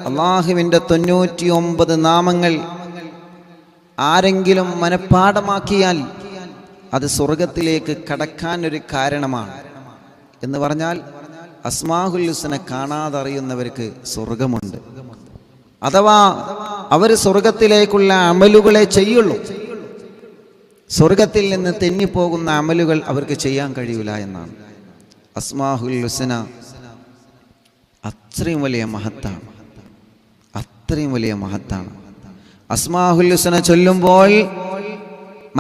അള്ളാഹുവിൻ്റെ 99 നാമങ്ങൾ ആരെങ്കിലും മനഃപ്പാഠമാക്കിയാൽ അത് സ്വർഗത്തിലേക്ക് കടക്കാൻ ഒരു കാരണമാണ് എന്ന് പറഞ്ഞാൽ അസ്മാഉൽ ഹുസ്ന കാണാതറിയുന്നവർക്ക് സ്വർഗമുണ്ട്. അഥവാ അവർ സ്വർഗത്തിലേക്കുള്ള അമലുകളെ ചെയ്യുള്ളൂ. സ്വർഗത്തിൽ നിന്ന് തെന്നിപ്പോകുന്ന അമലുകൾ അവർക്ക് ചെയ്യാൻ കഴിയില്ല എന്നാണ്. അസ്മാഉൽ ഹുസ്ന അത്രയും വലിയ മഹത്താണ്, അത്രയും വലിയ മഹത്താണ്. അസ്മാഉൽ ഹുസ്ന ചൊല്ലുമ്പോൾ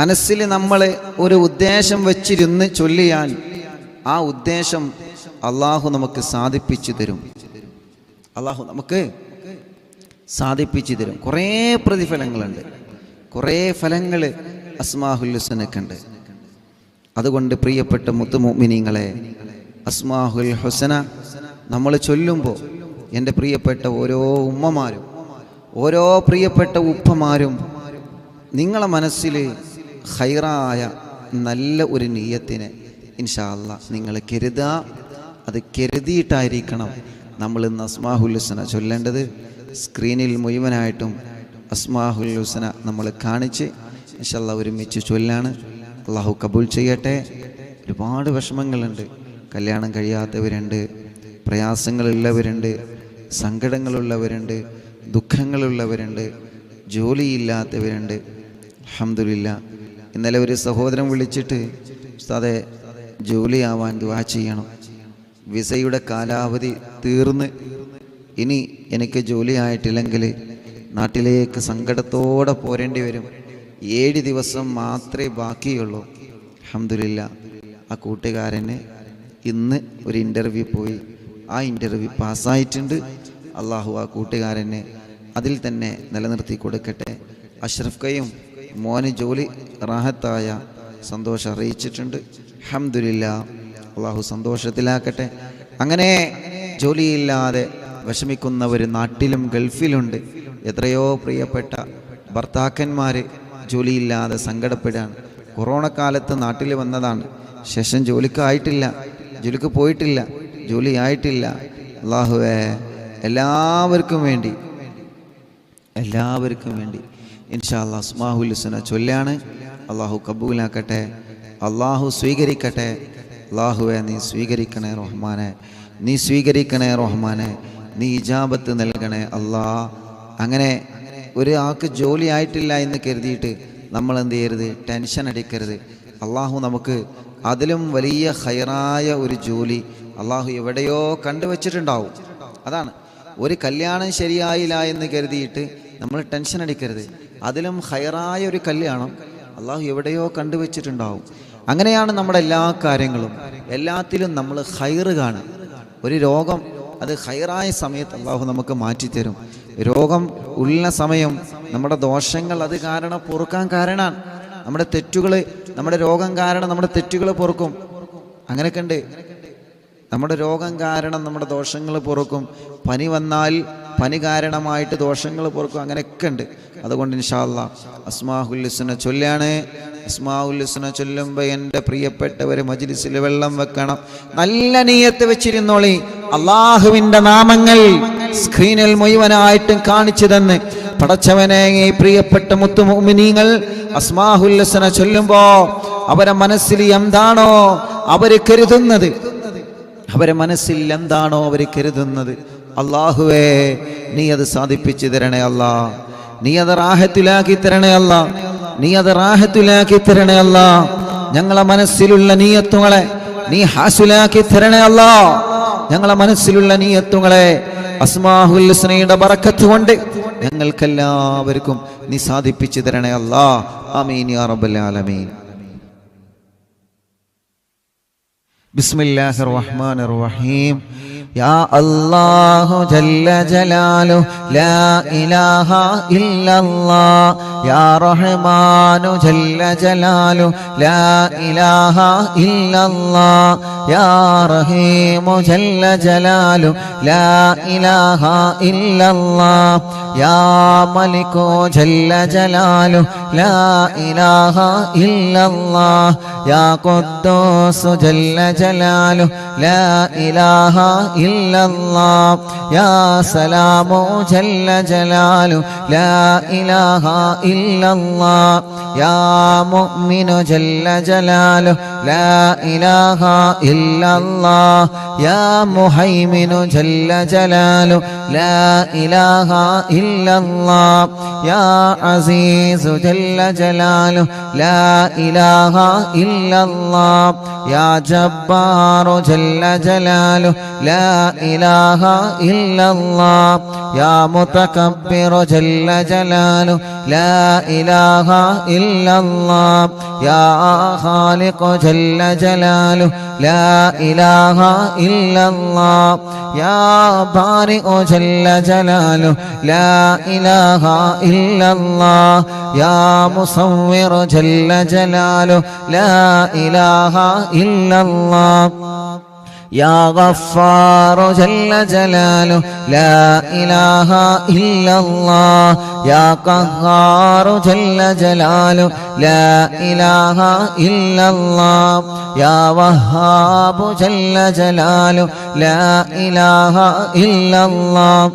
മനസ്സിൽ നമ്മൾ ഒരു ഉദ്ദേശം വെച്ചിരുന്ന് ചൊല്ലിയാൽ ആ ഉദ്ദേശം അള്ളാഹു നമുക്ക് സാധിപ്പിച്ചു തരും. അള്ളാഹു നമുക്ക് സാധിപ്പിച്ചു തരും. കുറേ പ്രതിഫലങ്ങളുണ്ട്, കുറേ ഫലങ്ങൾ അസ്മാഉൽ ഹുസ്നക്കുണ്ട്. അതുകൊണ്ട് പ്രിയപ്പെട്ട മുത്തുമുഅ്മിനീങ്ങളെ, അസ്മാഉൽ ഹുസ്ന നമ്മൾ ചൊല്ലുമ്പോൾ എൻ്റെ പ്രിയപ്പെട്ട ഓരോ ഉമ്മമാരും ഓരോ പ്രിയപ്പെട്ട ഉപ്പമാരും നിങ്ങളെ മനസ്സിൽ ഖൈറായ നല്ല ഒരു നിയ്യത്തിനെ ഇൻഷാ അല്ലാഹ് നിങ്ങൾ കരുതുക. അത് കരുതിയിട്ടായിരിക്കണം നമ്മൾ ഇന്ന് അസ്മാഉൽ ഹുസ്ന ചൊല്ലേണ്ടത്. സ്ക്രീനിൽ മുഴുവനായിട്ടും അസ്മാഉൽ ഹുസ്ന നമ്മൾ കാണിച്ച് ഇൻഷാ അല്ലാഹ് ഒരുമിച്ച് ചൊല്ലാണ്. അള്ളാഹു കബൂൽ ചെയ്യട്ടെ. ഒരുപാട് വിഷമങ്ങളുണ്ട്, കല്യാണം കഴിയാത്തവരുണ്ട്, പ്രയാസങ്ങളുള്ളവരുണ്ട്, സങ്കടങ്ങളുള്ളവരുണ്ട്, ദുഃഖങ്ങളുള്ളവരുണ്ട്, ജോലിയില്ലാത്തവരുണ്ട്. അൽഹംദുലില്ലാഹ് ഇന്നലെ ഒരു സഹോദരൻ വിളിച്ചിട്ട് ഉസ്താദേ ജോലിയാവാൻ ദുആ ചെയ്യണം, വിസയുടെ കാലാവധി തീർന്ന് ഇനി എനിക്ക് ജോലി ആയിട്ടില്ലെങ്കിൽ നാട്ടിലേക്ക് സങ്കടത്തോടെ പോരേണ്ടി വരും, 7 ദിവസം മാത്രമേ ബാക്കിയുള്ളൂ. അൽഹംദുലില്ലാഹ് ആ കൂട്ടുകാരന് ഇന്ന് ഒരു ഇൻ്റർവ്യൂ പോയി, ആ ഇൻ്റർവ്യൂ പാസ്സായിട്ടുണ്ട്. അള്ളാഹു ആ കൂട്ടുകാരനെ അതിൽ തന്നെ നിലനിർത്തി കൊടുക്കട്ടെ. അഷ്റഫ് കയും മോന് ജോലി റാഹത്തായ സന്തോഷം അറിയിച്ചിട്ടുണ്ട്. അൽഹംദുലില്ലാഹ് അള്ളാഹു സന്തോഷത്തിലാക്കട്ടെ. അങ്ങനെ ജോലിയില്ലാതെ വിഷമിക്കുന്നവർ നാട്ടിലും ഗൾഫിലുണ്ട്. എത്രയോ പ്രിയപ്പെട്ട ഭർത്താക്കന്മാർ ജോലിയില്ലാതെ സങ്കടപ്പെടുകയാണ്. കൊറോണ കാലത്ത് നാട്ടിൽ വന്നതാണ്, ശേഷം ജോലിക്കായിട്ടില്ല, ജോലിക്ക് പോയിട്ടില്ല, ജോലി ആയിട്ടില്ല. അള്ളാഹുവേ എല്ലാവർക്കും വേണ്ടി ഇൻഷാ അല്ലാഹ് അസ്മാഉൽ ഹുസ്ന ചൊല്ലാണ്. അള്ളാഹു കബൂലാക്കട്ടെ, അള്ളാഹു സ്വീകരിക്കട്ടെ. അള്ളാഹുവെ നീ സ്വീകരിക്കണേ റഹ്മാനെ, നീ സ്വീകരിക്കണേ റഹ്മാനെ, നീ ഇജാബത്ത് നൽകണേ അല്ലാ. അങ്ങനെ ഒരാൾക്ക് ജോലി ആയിട്ടില്ല എന്ന് കരുതിയിട്ട് നമ്മൾ എന്ത് ചെയ്യരുത്, ടെൻഷൻ അടിക്കരുത്. അള്ളാഹു നമുക്ക് അതിലും വലിയ ഖൈറായ ഒരു ജോലി അള്ളാഹു എവിടെയോ കണ്ടുവച്ചിട്ടുണ്ടാവും. അതാണ്, ഒരു കല്യാണം ശരിയായില്ല എന്ന് കരുതിയിട്ട് നമ്മൾ ടെൻഷൻ അടിക്കരുത്. അതിലും ഖൈറായ ഒരു കല്യാണം അള്ളാഹു എവിടെയോ കണ്ടുവച്ചിട്ടുണ്ടാവും. അങ്ങനെയാണ് നമ്മുടെ എല്ലാ കാര്യങ്ങളും, എല്ലാത്തിലും നമ്മൾ ഖൈറ് കാണും. ഒരു രോഗം അത് ഖൈറായ സമയത്ത് അള്ളാഹു നമുക്ക് മാറ്റിത്തരും. രോഗം ഉള്ള സമയം നമ്മുടെ ദോഷങ്ങൾ അത് കാരണം പൊറുക്കാൻ കാരണമാണ്. നമ്മുടെ തെറ്റുകൾ, നമ്മുടെ രോഗം കാരണം നമ്മുടെ തെറ്റുകൾ പൊറുക്കും. അങ്ങനെയൊക്കെ ഉണ്ട്. നമ്മുടെ രോഗം കാരണം നമ്മുടെ ദോഷങ്ങൾ പൊറുക്കും. പനി വന്നാൽ പനി കാരണമായിട്ട് ദോഷങ്ങൾ പൊറുക്കും. അങ്ങനെയൊക്കെ ഉണ്ട്. അതുകൊണ്ട് ഇൻഷാ അല്ലാഹ് അസ്മാഉൽ ഹുസ്ന ചൊല്ലാണ്. അസ്മാഉൽ ഹുസ്ന ചൊല്ലുമ്പോൾ എൻ്റെ പ്രിയപ്പെട്ടവർ മജ്ലിസിൽ വെള്ളം വെക്കണം, നല്ല നിയ്യത്ത് വെച്ചിരുന്നോളി. അള്ളാഹുവിൻ്റെ നാമങ്ങൾ സ്ക്രീനിൽ മുഴുവനായിട്ടും കാണിച്ചു തന്ന് പടച്ചവനെ, ഈ പ്രിയപ്പെട്ട മുത്തുമുഅ്മിനീങ്ങൾ അസ്മാഉൽ ഹുസ്ന ചൊല്ലുമ്പോൾ അവരെ മനസ്സിൽ എന്താണോ അവർ കരുതുന്നത്, അവരെ മനസ്സിൽ എന്താണോ അവർ കരുതുന്നത്, അള്ളാഹുവേ നീ അത് സാധിപ്പിച്ചു തരണേ അല്ലാ, നീ അത് റാഹത്തിലാക്കി തരണേ അല്ലാ, നീ അത് റാഹത്തിലാക്കി തരണേ അല്ലാ. ഞങ്ങളെ മനസ്സിലുള്ള നിയ്യത്തുകളെ നീ ഹാസിലാക്കി തരണേ അല്ലാ. ഞങ്ങളെ മനസ്സിലുള്ള നിയ്യത്തുകളെ അസ്മാഉൽ ഹുസ്നയുടെ ബറക്കത്ത് കൊണ്ട് ഞങ്ങൾക്കെല്ലാവർക്കും നീ സാധിപ്പിച്ചു തരണേ അല്ലാ. ആമീൻ യാ റബ്ബൽ ആലമീൻ. ബിസ്മില്ലാഹിർ റഹ്മാനിർ റഹീം. യാ അല്ലാഹു ജല്ല ജലാലു ലാ ഇലാഹ ഇല്ലല്ലാഹ്. യാ റഹ്മാനു ജല്ല ജലാലു ലാ ഇലാഹ ഇല്ലല്ലാഹ്. യാ റഹീമു ജല്ല ജലാലു ലാ ഇലാഹ ഇല്ലല്ലാഹ്. യാ മലികു ജല്ല ജലാലു ലാ ഇലാഹ ഇല്ലല്ലാഹ്. യാ ഖുദ്ദൂസ് ജല്ല ജലാലു ലാ ഇലാഹ إلا الله يا سلام جل جلاله لا إله إلا الله يا مؤمن جل جلاله لا إله إلا الله يا مهيمن جل جلاله لا إله إلا الله يا عزيز جل جلاله لا إله إلا الله يا جبار جل جلاله لا إله إلا الله يا متكبر جل جلاله لا إله إلا الله يا خالق جل جلاله لا إله إلا الله يا بارئ جل جلاله لا إله إلا الله يا مصور جل جلاله لا إله إلا الله يا غفار جل جلاله لا إله إلا الله يا قهار جل جلاله لا إله إلا الله يا وهاب جل جلاله لا إله إلا الله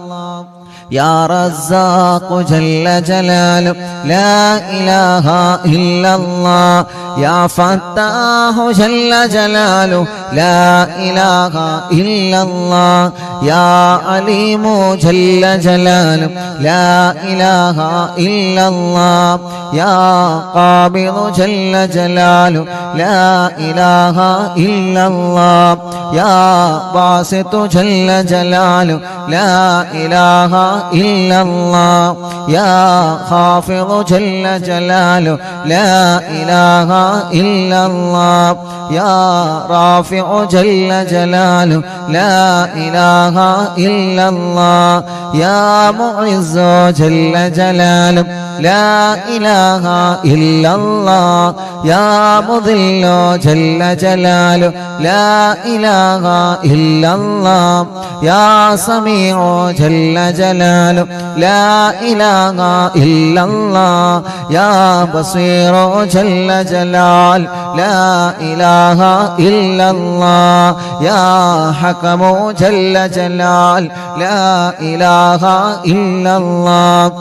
يا رزاق جل جلاله لا إله إلا الله يا فتاح جل جلاله لا إله إلا الله يا عليم جل جلاله لا إله إلا الله يا قابض جل جلاله لا إله إلا الله يا باسط جل جلاله لا إله إلا الله يا خافض جل جلاله لا إله إلا الله يا رافع جل جلاله لا إله إلا الله يا معز جل جلاله لا إله إلا الله يا مذل جل جلاله لا إله إلا الله يا سميع جل جلاله لا إله إلا الله يا بصير جل جلال لا إله إلا الله يا حكم جل جلال لا إله إلا الله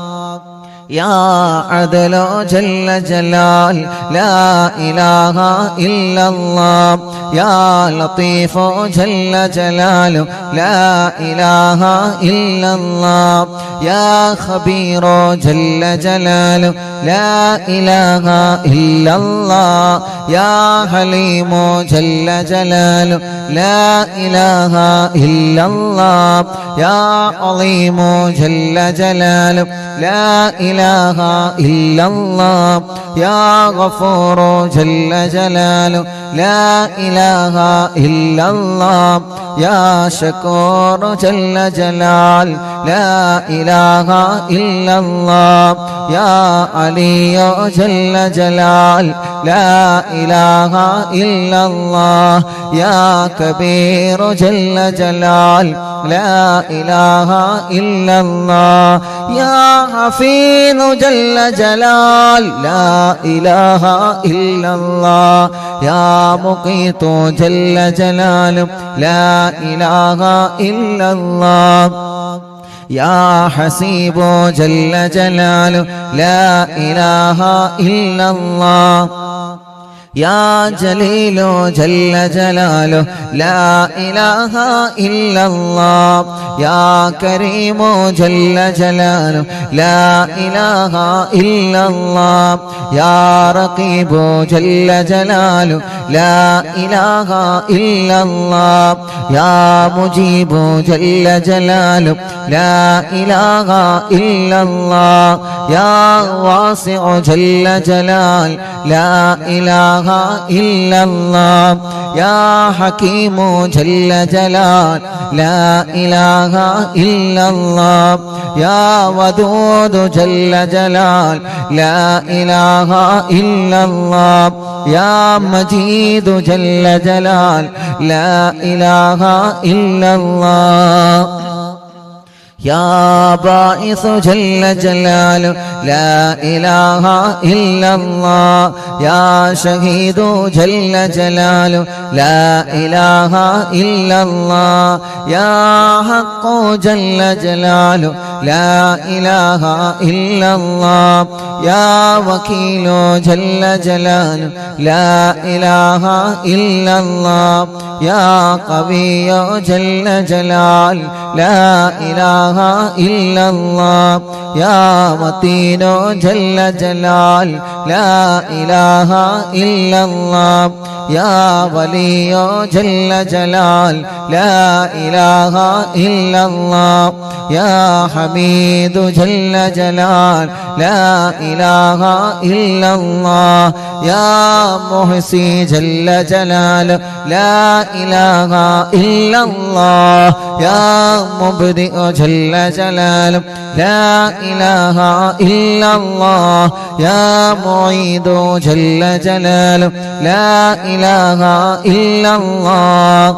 يا عدل جل جلال لا إله إلا الله يا لطيف جل جلاله لا إله إلا الله يا خبير جل جلاله لا إله إلا الله يا حليم جل جلاله لا إله إلا الله يا عظيم جل جلاله لا إله إلا الله يا غفور جل جلاله لا إله إلا الله يا شكور جل جلال لا إله إلا الله يا علي جل جلال لا إله إلا الله يا كبير جل جلال لا إله إلا الله يا حفيظ جل جلال لا إله إلا الله يا مقيت جل جلاله لا إله إلا الله يا حسيب جل جلاله لا إله إلا الله يا جليل جل جلاله لا إله إلا الله يا كريم جل جلاله لا إله إلا الله يا رقيب جل جلاله لا إله إلا الله يا مجيب جل جلاله لا إله إلا الله يا واسع جل جلال لا إله إلا الله يا حكيم جل جلال لا إله إلا الله يا ودود جل جلال لا إله إلا الله يا مجيد جل جلال لا إله إلا الله يا باعث جل جلاله لا إله إلا الله يا شهيد جل جلاله لا إله إلا الله يا حق جل جلاله لا إله إلا الله يا وكيل جل جلاله لا إله إلا الله يا قوي جل جلاله لا إله إلا الله يا متين جل جلاله لا إله إلا الله يا ولي جل جلاله لا إله إلا الله يا حميد جل جلاله لا إله إلا الله يا محصي جل جلاله لا إله إلا الله يا مبدئ جل جلاله لا إله إلا الله يا معيد جل جلاله لا إله إلا الله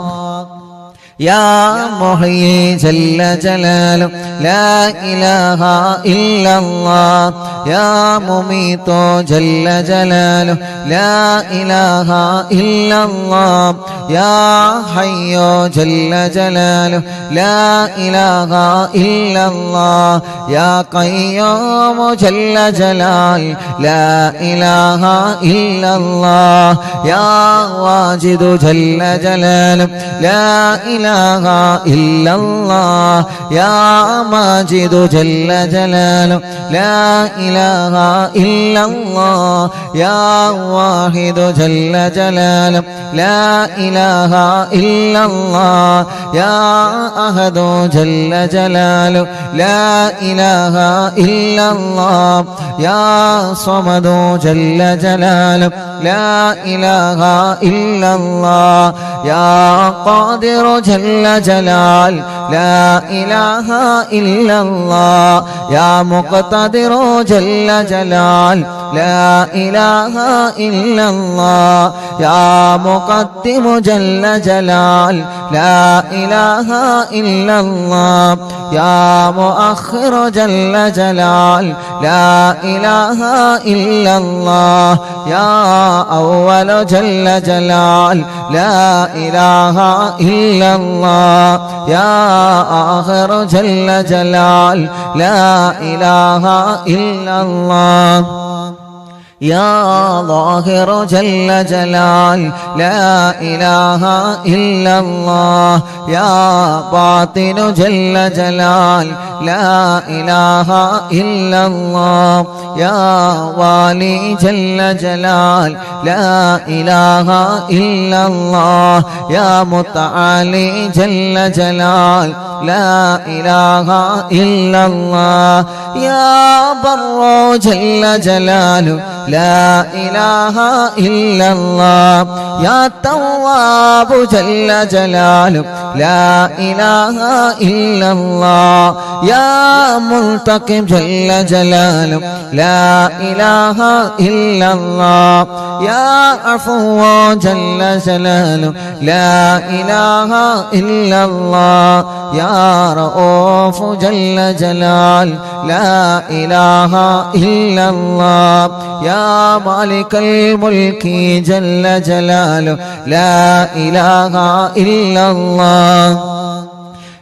يا محيي جل جلاله لا إله إلا الله يا مميت جل جلاله لا إله إلا الله يا حي جل جلاله لا إله إلا الله يا قيوم جل جلاله لا إله إلا الله يا واجد جل جلاله لا إله إلا الله يا ماجد جل جلاله لا إله إلا الله يا واحد جل جلاله لا إله إلا الله يا أحد جل جلاله لا إله إلا الله يا صمد جل جلاله لا إله إلا الله يا قادر جل جلاله لا إله إلا الله يا مقتدر جل جلاله لا إله إلا الله يا مقدم جل جلاله لا إله إلا الله يا مؤخر جل جلاله لا إله إلا الله يا أول جل جلاله لا إله إلا الله يا آخر جل جلاله لا إله إلا الله يا ظاهر جل جلال لا إله إلا الله يا باطن جل جلال لا إله إلا الله يا والي جل جلال لا إله إلا الله يا متعالي جل جلال لا إله إلا الله يا بر جل جلاله لا إله إلا الله يا تواب جل جلاله لا إله إلا الله يا منتقم جل جلاله لا إله إلا الله يا عفو جل جلاله لا إله إلا الله يا رؤوف جل جلاله لا إله إلا الله يا مالك الملك جل جلاله لا إله إلا الله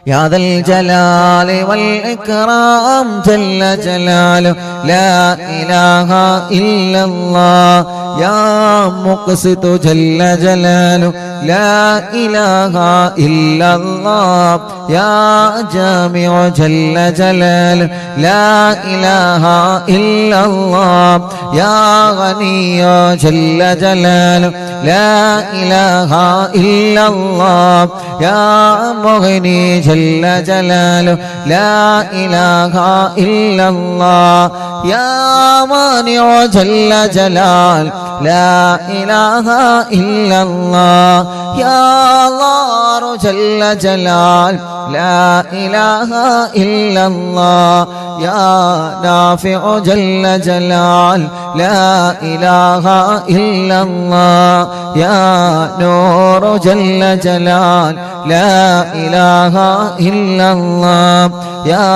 يا ذا الجلال والإكرام جل جلاله لا إله إلا الله يا مقسط جل جلاله لا إله إلا الله يا جامع جل جلاله لا إله إلا الله يا غني جل جلاله لا إله إلا الله يا مغني جل جلاله لا إله إلا الله يا مانع جل جلاله لا إله إلا الله يا ضار جل جلاله لا إله إلا الله يا نافع جل جلال لا إله إلا الله يا نور جل جلال لا إله إلا الله يا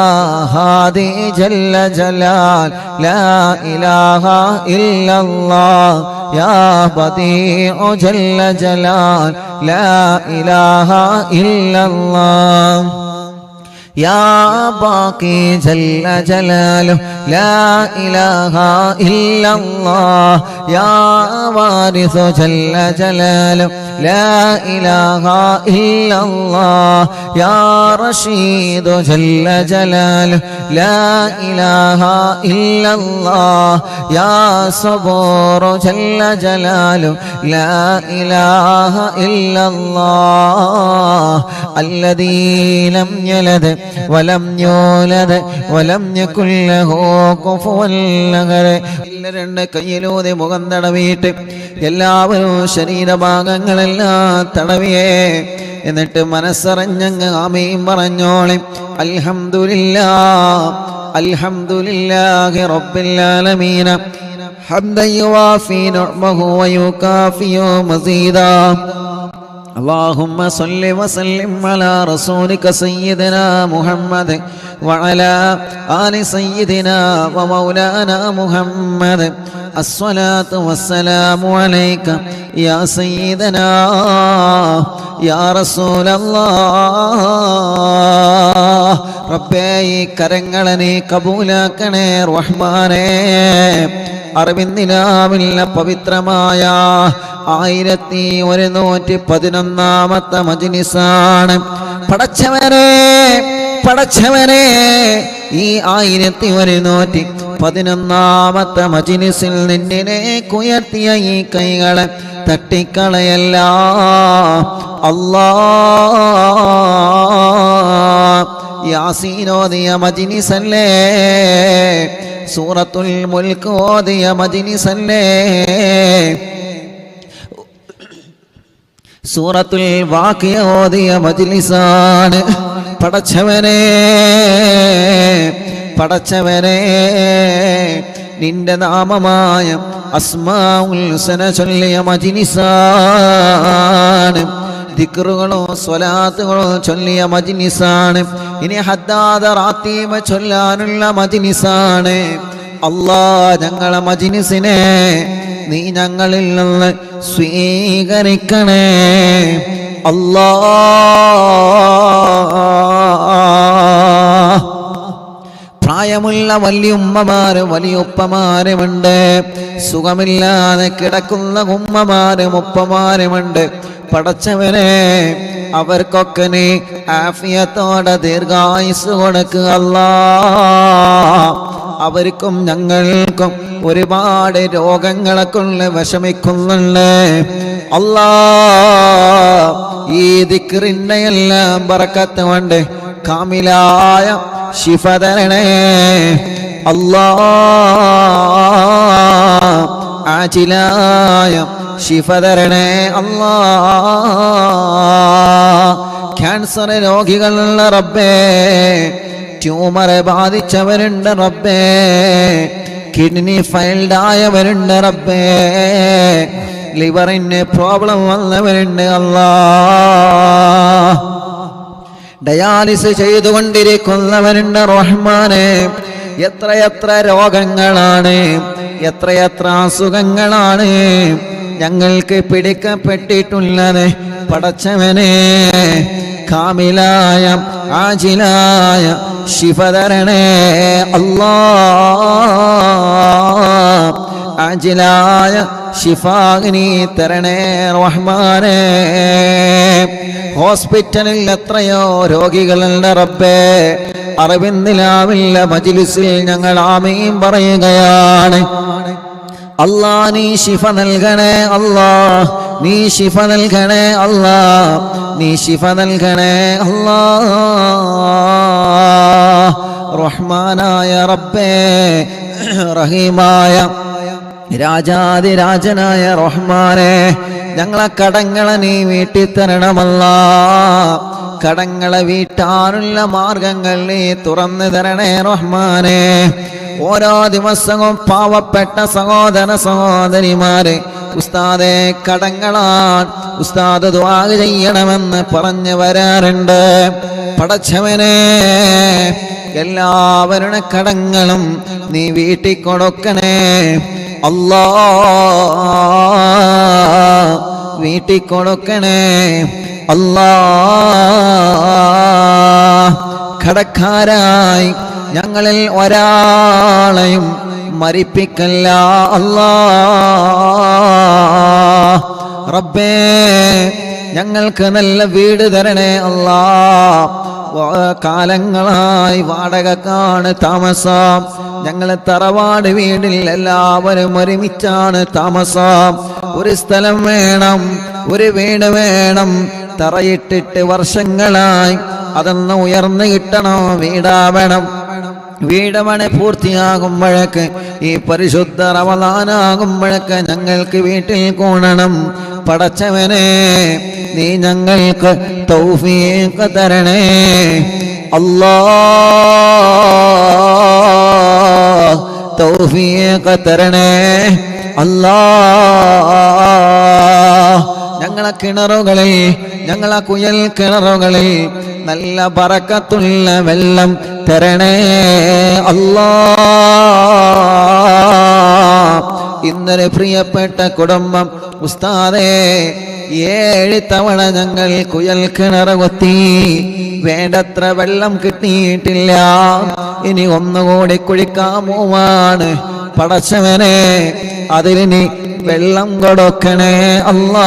هادي جل جلال لا إله إلا الله يا بديع جل جلال لا إله إلا الله يا باقي جل جلاله لا إله إلا الله يا وارث جل جلاله لا إله إلا الله يا رشيد جل جلاله لا إله إلا الله يا صبور جل جلاله لا إله إلا الله الذي لم يلد ولم يولد ولم يكن له كفوا أحد. രണ്ട് കയ്യിലൂതി മുഖം തടവിയിട്ട് എല്ലാവരും ശരീരഭാഗങ്ങളെല്ലാം തടവിയേ. എന്നിട്ട് മനസ്സറിഞ്ഞങ്ങ് ആമീൻ പറഞ്ഞോളെ. അൽഹംദുലില്ലാഹ് അൽഹംദുലില്ലാഹി റബ്ബിൽ ആലമീൻ ഹംദൻ യുവാഫി നിഅമഹു വയുകാഫിയു മസീദാ. اللهم صل وسلم على رسولك سيدنا محمد وعلى آل سيدنا ومولانا محمد. الصلاة والسلام عليك يا سيدنا يا رسول الله. ربي കരങ്ങളെ കബൂലാക്കണേ റഹ്മാനേ. അറിവിന്ദിനാവില്ല പവിത്രമായ 1111 മജ്‌ലിസാണ്. പടച്ചവനെ ഈ 1111 മജ്‌ലിസിൽ നിന്നെ ഉയർത്തിയ ഈ കൈകളെ തട്ടിക്കളയല്ല അല്ലാഹ്. യാസീൻ ഓതിയ മജ്‌ലിസല്ലേ, സൂറത്തുൽ മുൽക്ക് ഓതിയ മജ്‌ലിസല്ലേ, സൂറത്തുൽ വാഖിയ ഓതിയ മജ്‌ലിസാണ്. പടച്ചവനെ നിന്റെ നാമമായ അസ്മാഉൽ ഹുസ്ന ചൊല്ലിയ മജ്‌ലിസാണ്. ദിക്റുകളോ സ്വലാത്തുകളോ ചൊല്ലിയ മജ്‌ലിസാണ്. ഇനി ഹദ്ദാദ റാത്തീബ ചൊല്ലാനുള്ള മജ്‌ലിസാണ്. അല്ലാഹ് ഞങ്ങളെ മജ്‌ലിസിനെ നീ ഞങ്ങളിൽ നിന്ന് സ്വീകരിക്കണേ അല്ലാഹ്. പ്രായമുള്ള വലിയുമ്മമാരും വലിയുപ്പമാരുമുണ്ട്, സുഖമില്ലാതെ കിടക്കുന്ന ഉമ്മമാരും ഉപ്പമാരുമുണ്ട്. പടച്ചവനെ അവർക്കൊക്കെ നീ ആഫിയത്തോടെ ദീർഘായുസ് കൊടുക്കുക അല്ലാഹ്. അവർക്കും ഞങ്ങൾക്കും ഒരുപാട് രോഗങ്ങളെ കൊണ്ട് വിഷമിക്കുന്നുണ്ട് അല്ലാഹ്. ഈ ദിക്റിന്റെ എല്ലാം ബറക്കത്ത് കൊണ്ട് കാമിലായ ശിഫ തരണേ അല്ലാഹ്. ആജിലായ ശിഫ തരണേ അല്ലാഹ്. ക്യാൻസർ രോഗികളുള്ള റബ്ബേ, ട്യൂമറെ ബാധിച്ചവരുണ്ട് റബ്ബേ, കിഡ്നി ഫെയിൽഡ് ആയവരുണ്ട് റബ്ബേ, ലിവറിന് പ്രോബ്ലം വന്നവരുണ്ട് അല്ലാഹ്. ഡയാലിസ് ചെയ്തുകൊണ്ടിരിക്കുന്നവരുണ്ട് റഹ്മാനെ. എത്രയെത്ര രോഗങ്ങളാണ്, എത്രയെത്ര അസുഖങ്ങളാണ് ഞങ്ങൾക്ക് പിടിക്കപ്പെട്ടിട്ടുള്ളത്. പടച്ചവനെ കാമിലായ ആജിലായ ശിഫ തരണേ അല്ലാഹ്. ആജിലായ ശിഫാഗ്നി തരണേ റഹ്മാനേ. ഹോസ്പിറ്റലിൽ എത്രയോ രോഗികളുണ്ട് റബ്ബേ. അറിവിന്ദിലാവില്ല മജ്‌ലിസിൽ ഞങ്ങൾ ആമീൻ പറയുകയാണ്. അല്ലാഹ് നീ ശിഫ നൽകണേ അല്ലാഹ്, നീ ശിഫ നൽകണേ അല്ലാഹ്, നീ ശിഫ നൽകണേ അല്ലാഹ്. റഹ്മാനായ റബ്ബേ, റഹീമായ രാജാതിരാജനായ റഹ്മാനെ, ഞങ്ങളെ കടങ്ങളെ നീ വീട്ടിത്തരണമല്ലാ. കടങ്ങളെ വീട്ടാനുള്ള മാർഗങ്ങൾ നീ തുറന്നു തരണേ റഹ്മാനെ. ഓരോ ദിവസവും പാവപ്പെട്ട സഹോദര സഹോദരിമാരെ ഉസ്താദെ കടങ്ങളാണ്, ഉസ്താദ് ദുആ ചെയ്യണമെന്ന് പറഞ്ഞു വരാറുണ്ട്. പടച്ചവനെ, എല്ലാവരുടെ കടങ്ങളും നീ വീട്ടിൽ കൊടുക്കണേ അല്ലാ, വീട്ടിൽ കൊടുക്കണേ അല്ലാ. കടക്കാരായി ഞങ്ങളിൽ ഒരാളെയും മരിപ്പിക്കല്ല അല്ലാ. റബ്ബേ, ഞങ്ങൾക്ക് നല്ല വീട് തരണേ അല്ലാ. കാലങ്ങളായി വാടകക്കാണ് താമസം. ഞങ്ങൾ തറവാട് വീടിൽ എല്ലാവരും ഒരുമിച്ചാണ് താമസം. ഒരു സ്ഥലം വേണം, ഒരു വീട് വേണം. തറയിട്ടിട്ട് വർഷങ്ങളായി, അതൊന്ന് ഉയർന്നു കിട്ടണം, വീടാവണം. വീടമണി പൂർത്തിയാകുമ്പോഴേക്ക്, ഈ പരിശുദ്ധ റമളാനാകുമ്പോഴേക്ക് ഞങ്ങൾക്ക് വീട്ടിൽ കൂടണം. പടച്ചവനെ, നീ ഞങ്ങൾക്ക് തൗഫീഖ് തരണേ അല്ലാഹ്, തൗഫീഖ് തരണേ അല്ലാഹ്. ഞങ്ങളെ കിണറുകളിൽ, ഞങ്ങളെ കുയൽ കിണറുകളിൽ നല്ല ബറക്കത്തുള്ള വെള്ളം തരണേ അല്ലാഹ്. ഇന്നലെ പ്രിയപ്പെട്ട കുടുംബം ഉസ്താദേ 7 തവണ ഞങ്ങൾ കുയൽ കിണർ കൊത്തി, വേണ്ടത്ര വെള്ളം കിട്ടിയിട്ടില്ല. ഇനി ഒന്നുകൂടി കുഴിക്കാൻ പോവാണ്. പടച്ചവനെ, അതിന് വെള്ളം കൊടുക്കണേ അല്ലാഹ്.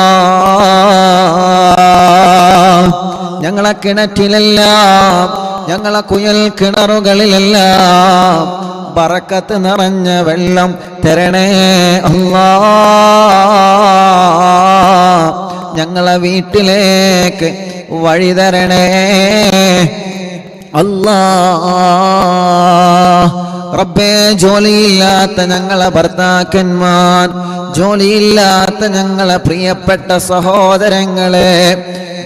ഞങ്ങളെ കിണറ്റിലെല്ലാം, ഞങ്ങളെ കുയൽ കിണറുകളിലെല്ലാം ബറക്കത്ത് നിറഞ്ഞ വെള്ളം തരണേ അല്ലാഹ്. ഞങ്ങളെ വീട്ടിലേക്ക് വഴി തരണേ അല്ലാഹ്. റബ്ബേ, ജോലിയില്ലാത്ത ഞങ്ങളെ ഭർത്താക്കന്മാർ, ജോലിയില്ലാത്ത ഞങ്ങളെ പ്രിയപ്പെട്ട സഹോദരങ്ങളെ,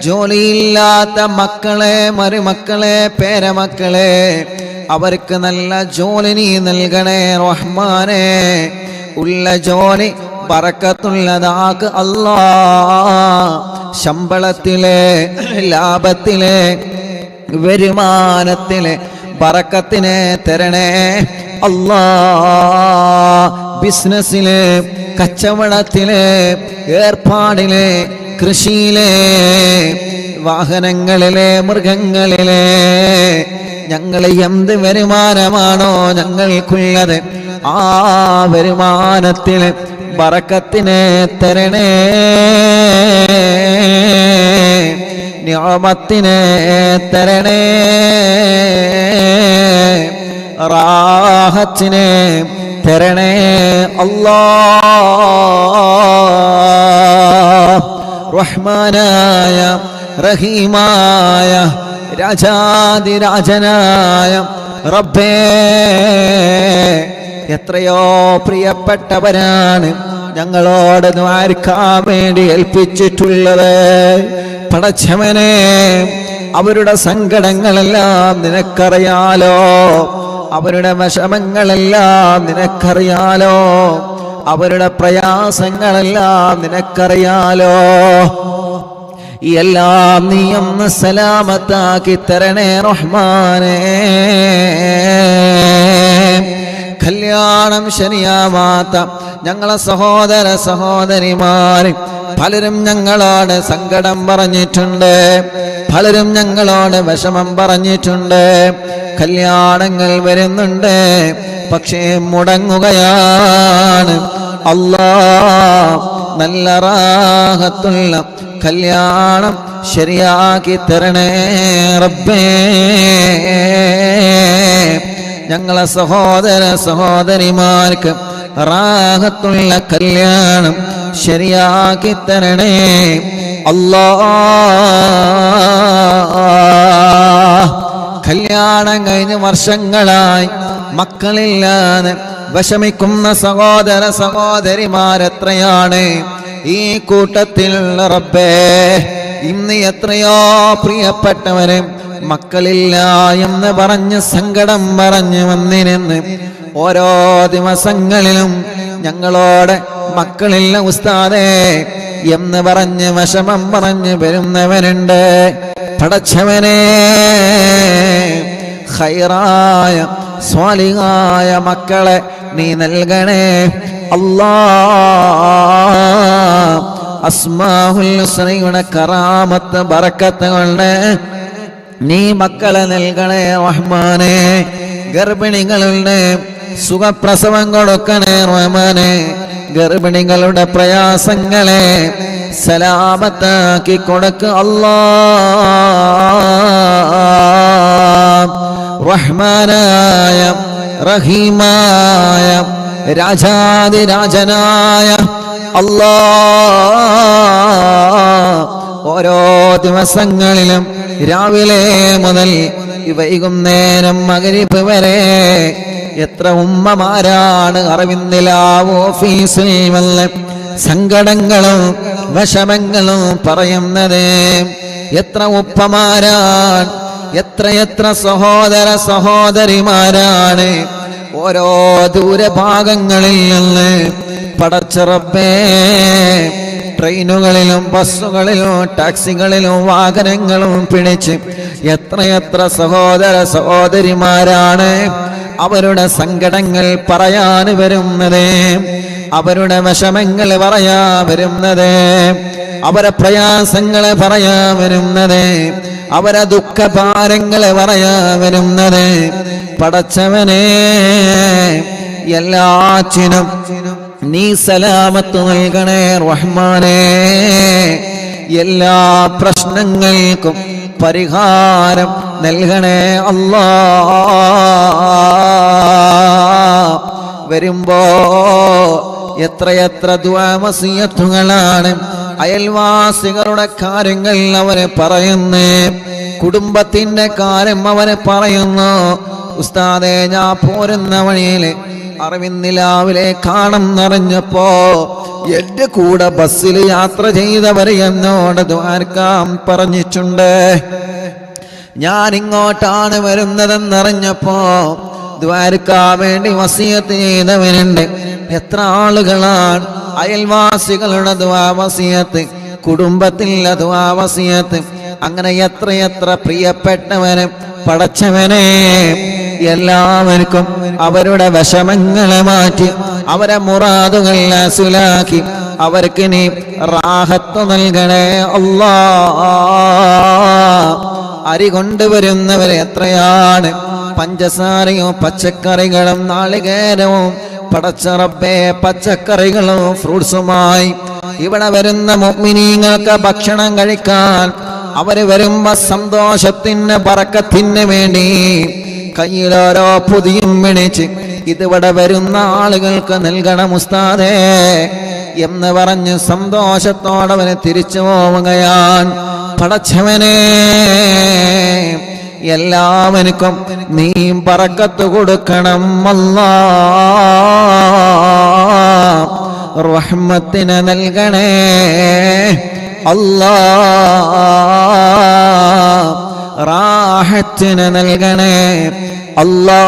ജോലിയില്ലാത്ത മക്കളെ, മരുമക്കളെ, പേരമക്കളെ, അവർക്ക് നല്ല ജോലി നീ നൽകണേ റഹ്മാനെ. ഉള്ള ജോലി ബറക്കത്തുള്ളതാക്ക് അല്ലാഹ്. ശമ്പളത്തിലെ, ലാഭത്തിലെ, വരുമാനത്തിലെ ബറക്കത്തിനെ തരണേ അല്ലാഹ്. ബിസിനസ്സിലെ, കച്ചവടത്തിലെ, ഏർപ്പാടിലെ, കൃഷിയിലെ, വാഹനങ്ങളിലെ, മൃഗങ്ങളിലെ, ഞങ്ങൾ എന്ത് വരുമാനമാണോ ഞങ്ങൾക്കുള്ളത്, ആ വരുമാനത്തിൽ ബറക്കത്തിനെ തരണേ, നിഅമത്തിനെ തരണേ, റാഹത്തിനെ തരണേ അല്ലാഹ്. റഹ്മാനായ റഹീമായ രാജാതിരാജനായ റബ്ബേ, എത്രയോ പ്രിയപ്പെട്ടവരാണ് ഞങ്ങളോട് ദ്വാരക്കാൻ വേണ്ടി ഏൽപ്പിച്ചിട്ടുള്ളത്. പടച്ചവനെ, അവരുടെ സങ്കടങ്ങളെല്ലാം നിനക്കറിയാലോ, അവരുടെ വിഷമങ്ങളെല്ലാം നിനക്കറിയാലോ, അവരുടെ പ്രയാസങ്ങളെല്ലാം നിനക്കറിയാലോ. എല്ലാം നീ ഒന്ന് സലാമത്താക്കി തരണേ റഹ്മാനേ. കല്യാണം ശരിയാവാത്ത ഞങ്ങളെ സഹോദര സഹോദരിമാർ പലരും ഞങ്ങളോട് സങ്കടം പറഞ്ഞിട്ടുണ്ട്, പലരും ഞങ്ങളോട് വിഷമം പറഞ്ഞിട്ടുണ്ട്. കല്യാണങ്ങൾ വരുന്നുണ്ട്, പക്ഷേ മുടങ്ങുകയാണ്. അല്ലാഹ്, നല്ല റാഹത്തുള്ള കല്യാണം ശരിയാക്കി തരണേ റബ്ബേ. ഞങ്ങളെ സഹോദര സഹോദരിമാർക്ക് റാഹത്തുള്ള കല്യാണം ശരിയാക്കി തരണേ അല്ലാഹ്. കല്യാണം കഴിഞ്ഞ് വർഷങ്ങളായി മക്കളില്ലാതെ വിഷമിക്കുന്ന സഹോദര സഹോദരിമാരെത്രയാണ് ഈ കൂട്ടത്തിൽ റബ്ബേ. ഇന്ന് എത്രയോ പ്രിയപ്പെട്ടവരെ മക്കളില്ല എന്ന് പറഞ്ഞ് സങ്കടം പറഞ്ഞു വന്നിരുന്ന് ഓരോ ദിവസങ്ങളിലും ഞങ്ങളോട് മക്കളില്ല ഉസ്താദേ എന്ന് പറഞ്ഞ് വിഷമം പറഞ്ഞ് വരുന്നവനുണ്ട്. പടച്ചവനെ, ഖൈറായ സ്വാലിഹായ മക്കളെ നീ നൽകണേ അല്ലാഹ്. അസ്മാഉൽ ഹുസ്നയുടെ കറാമത്ത് ബറക്കത്ത് കൊണ്ട് നീ മക്കളെ നൽകണേ റഹ്മാനെ. ഗർഭിണികളുടെ സുഖപ്രസവം കൊടുക്കണേ റഹ്മാനെ. ഗർഭിണികളുടെ പ്രയാസങ്ങളെ സലാമത്താക്കി കൊടുക്ക അല്ലാഹ്. റഹ്മാനായ റഹീമായ രാജാതിരാജനായ അല്ലാഹ്, ഓരോ ദിവസങ്ങളിലും രാവിലെ മുതൽ വൈകുന്നേരം മഗ്‌രിബ് വരെ എത്ര ഉമ്മമാരാണ് അറവിന്ദിലാവ് ഓഫീസിൽ വന്ന് സങ്കടങ്ങളും വിഷമങ്ങളും പറയുന്നത്. എത്ര ഉപ്പമാരാണ്, എത്ര സഹോദര സഹോദരിമാരാണ് ഓരോ ദൂരഭാഗങ്ങളിൽ നിന്ന് പടച്ച റബ്ബേ ട്രെയിനുകളിലും ബസ്സുകളിലും ടാക്സികളിലും വാഹനങ്ങളും പിടിച്ച് എത്ര സഹോദര സഹോദരിമാരാണ് അവരുടെ സങ്കടങ്ങൾ പറയാൻ വരുന്നത്, അവരുടെ വിഷമങ്ങൾ പറയാ വരുന്നത്, അവരെ പ്രയാസങ്ങൾ പറയാ വരുന്നത്, അവരെ ദുഃഖഭാരങ്ങൾ പറയാ വരുന്നത്. പടച്ചവനെ, എല്ലാറ്റിനും നീ സലാമത്ത് നൽകണേ റഹ്മാനേ. എല്ലാ പ്രശ്നങ്ങൾക്കും പരിഹാരം നൽകണേ അല്ലാഹ്. വരുമ്പോ എത്ര ദുആ വസിയത്തുകളാണ് അയൽവാസികളുടെ കാര്യങ്ങൾ അവരെ പറയുന്നു, കുടുംബത്തിന്റെ കാര്യം അവരെ പറയുന്നു. ഉസ്താദേ, ഞാൻ പോരുന്ന വഴിയിൽ അറിവിന്നിലാവിലെ കാണും നിറഞ്ഞപ്പോ എന്റെ കൂടെ ബസ്സിൽ യാത്ര ചെയ്തവർ എന്നോട് ദ്വാരക്കാൻ പറഞ്ഞിട്ടുണ്ട്. ഞാൻ ഇങ്ങോട്ടാണ് വരുന്നതെന്നറിഞ്ഞപ്പോ ദ്വാരക്കാൻ വേണ്ടി വസിയത്ത് ചെയ്തവനുണ്ട്. എത്ര ആളുകളാണ് അയൽവാസികളുടെ ദുആ വസിയത്ത്, കുടുംബത്തിലെ ദുആ വസിയത്ത്, അങ്ങനെ എത്ര പ്രിയപ്പെട്ടവന്. പടച്ചവനെ, എല്ലാവർക്കും അവരുടെ വിഷമങ്ങളെ മാറ്റി അവരെ മുറാദുകൾ ഹാസിലാക്കി അവർക്ക് നീ റാഹത്ത് നൽകണേ അല്ലാഹ്. അരി കൊണ്ടുവരുന്നവരെ എത്രയാണ്, പഞ്ചസാരയും പച്ചക്കറികളും നാളികേരവും പടച്ച റബ്ബേ പച്ചക്കറികളും ഫ്രൂട്ട്സുമായി ഇവിടെ വരുന്ന മുഅ്മിനീങ്ങൾക്ക് ഭക്ഷണം കഴിക്കാൻ അവര് വരുമ്പോ സന്തോഷത്തിന് ബറക്കത്തിന് വേണ്ടി കയ്യിലോരോ പൊതിയും പിടിച്ച് ഇതിവിടെ വരുന്ന ആളുകൾക്ക് നൽകണം ഉസ്താദേ എന്ന് പറഞ്ഞ് സന്തോഷത്തോടെ അവന് തിരിച്ചു പോവുകയാണ്. പടച്ചവനെ, എല്ലാവർക്കും നീ ബറക്കത്ത് കൊടുക്കണം അല്ലാഹ്. റഹ്മത്തിനെ നൽകണേ അല്ലാഹ്. റാഹത്തിനെ നൽകണേ അല്ലാഹ്.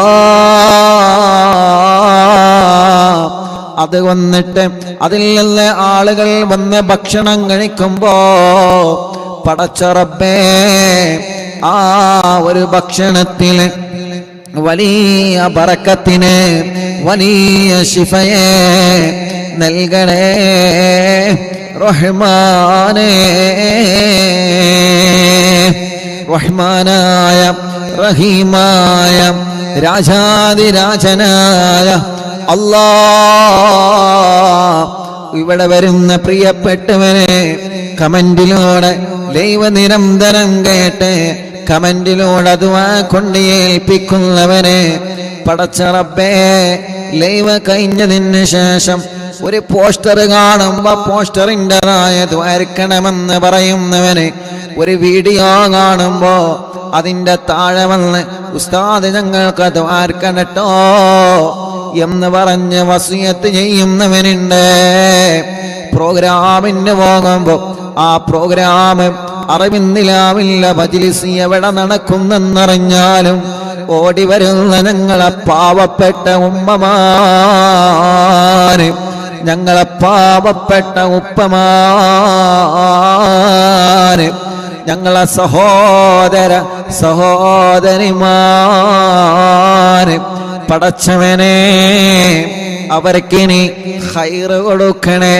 അത് വന്നിട്ട് അതിൽ നിന്ന് ആളുകൾ വന്ന് ഭക്ഷണം കഴിക്കുമ്പോ പടച്ച റബ്ബേ, ആ ഒരു ഭക്ഷണത്തിൽ വലിയ ബറക്കത്തിന് വലിയ ശിഫയെ നൽകണേ റഹ്മാനേ. റഹ്മാനായ റഹീമായ രാജാതിരാജനായ അല്ലാഹ്, ഇവിടെ വരുന്ന പ്രിയപ്പെട്ടവനെ കമന്റിലൂടെ ലൈവ് നിരന്തരം കേട്ട് കമന്റിലൂടെ ദുആ കൊണ്ട് ഏൽപ്പിക്കുന്നവനെ പടച്ച റബ്ബേ, ലൈവ് കഴിഞ്ഞതിന് ശേഷം ഒരു പോസ്റ്റർ കാണുമ്പോ പോസ്റ്ററിൻ്റെതായ ദ്വാരക്കണമെന്ന് പറയുന്നവന്, ഒരു വീഡിയോ കാണുമ്പോ അതിൻ്റെ താഴെ വന്ന് ഉസ്താദ് ഞങ്ങൾക്ക് ദ്വാരക്കണട്ടോ എന്ന് പറഞ്ഞ് വസിയത്ത് ചെയ്യുന്നവനുണ്ട്. പ്രോഗ്രാമിന് പോകുമ്പോൾ ആ പ്രോഗ്രാം അറിവിന്നിലാവില്ല മജ്‌ലിസ് എവിടെ നടക്കുന്നെന്നറിഞ്ഞാലും ഓടി വരുന്ന ഞങ്ങളെ പാവപ്പെട്ട ഉമ്മമാര്, ഞങ്ങളെ പാവപ്പെട്ട ഉപ്പമാര്, ഞങ്ങളെ സഹോദരിമാര്, പടച്ചവനെ അവർക്കിനി ഖൈറ് കൊടുക്കണേ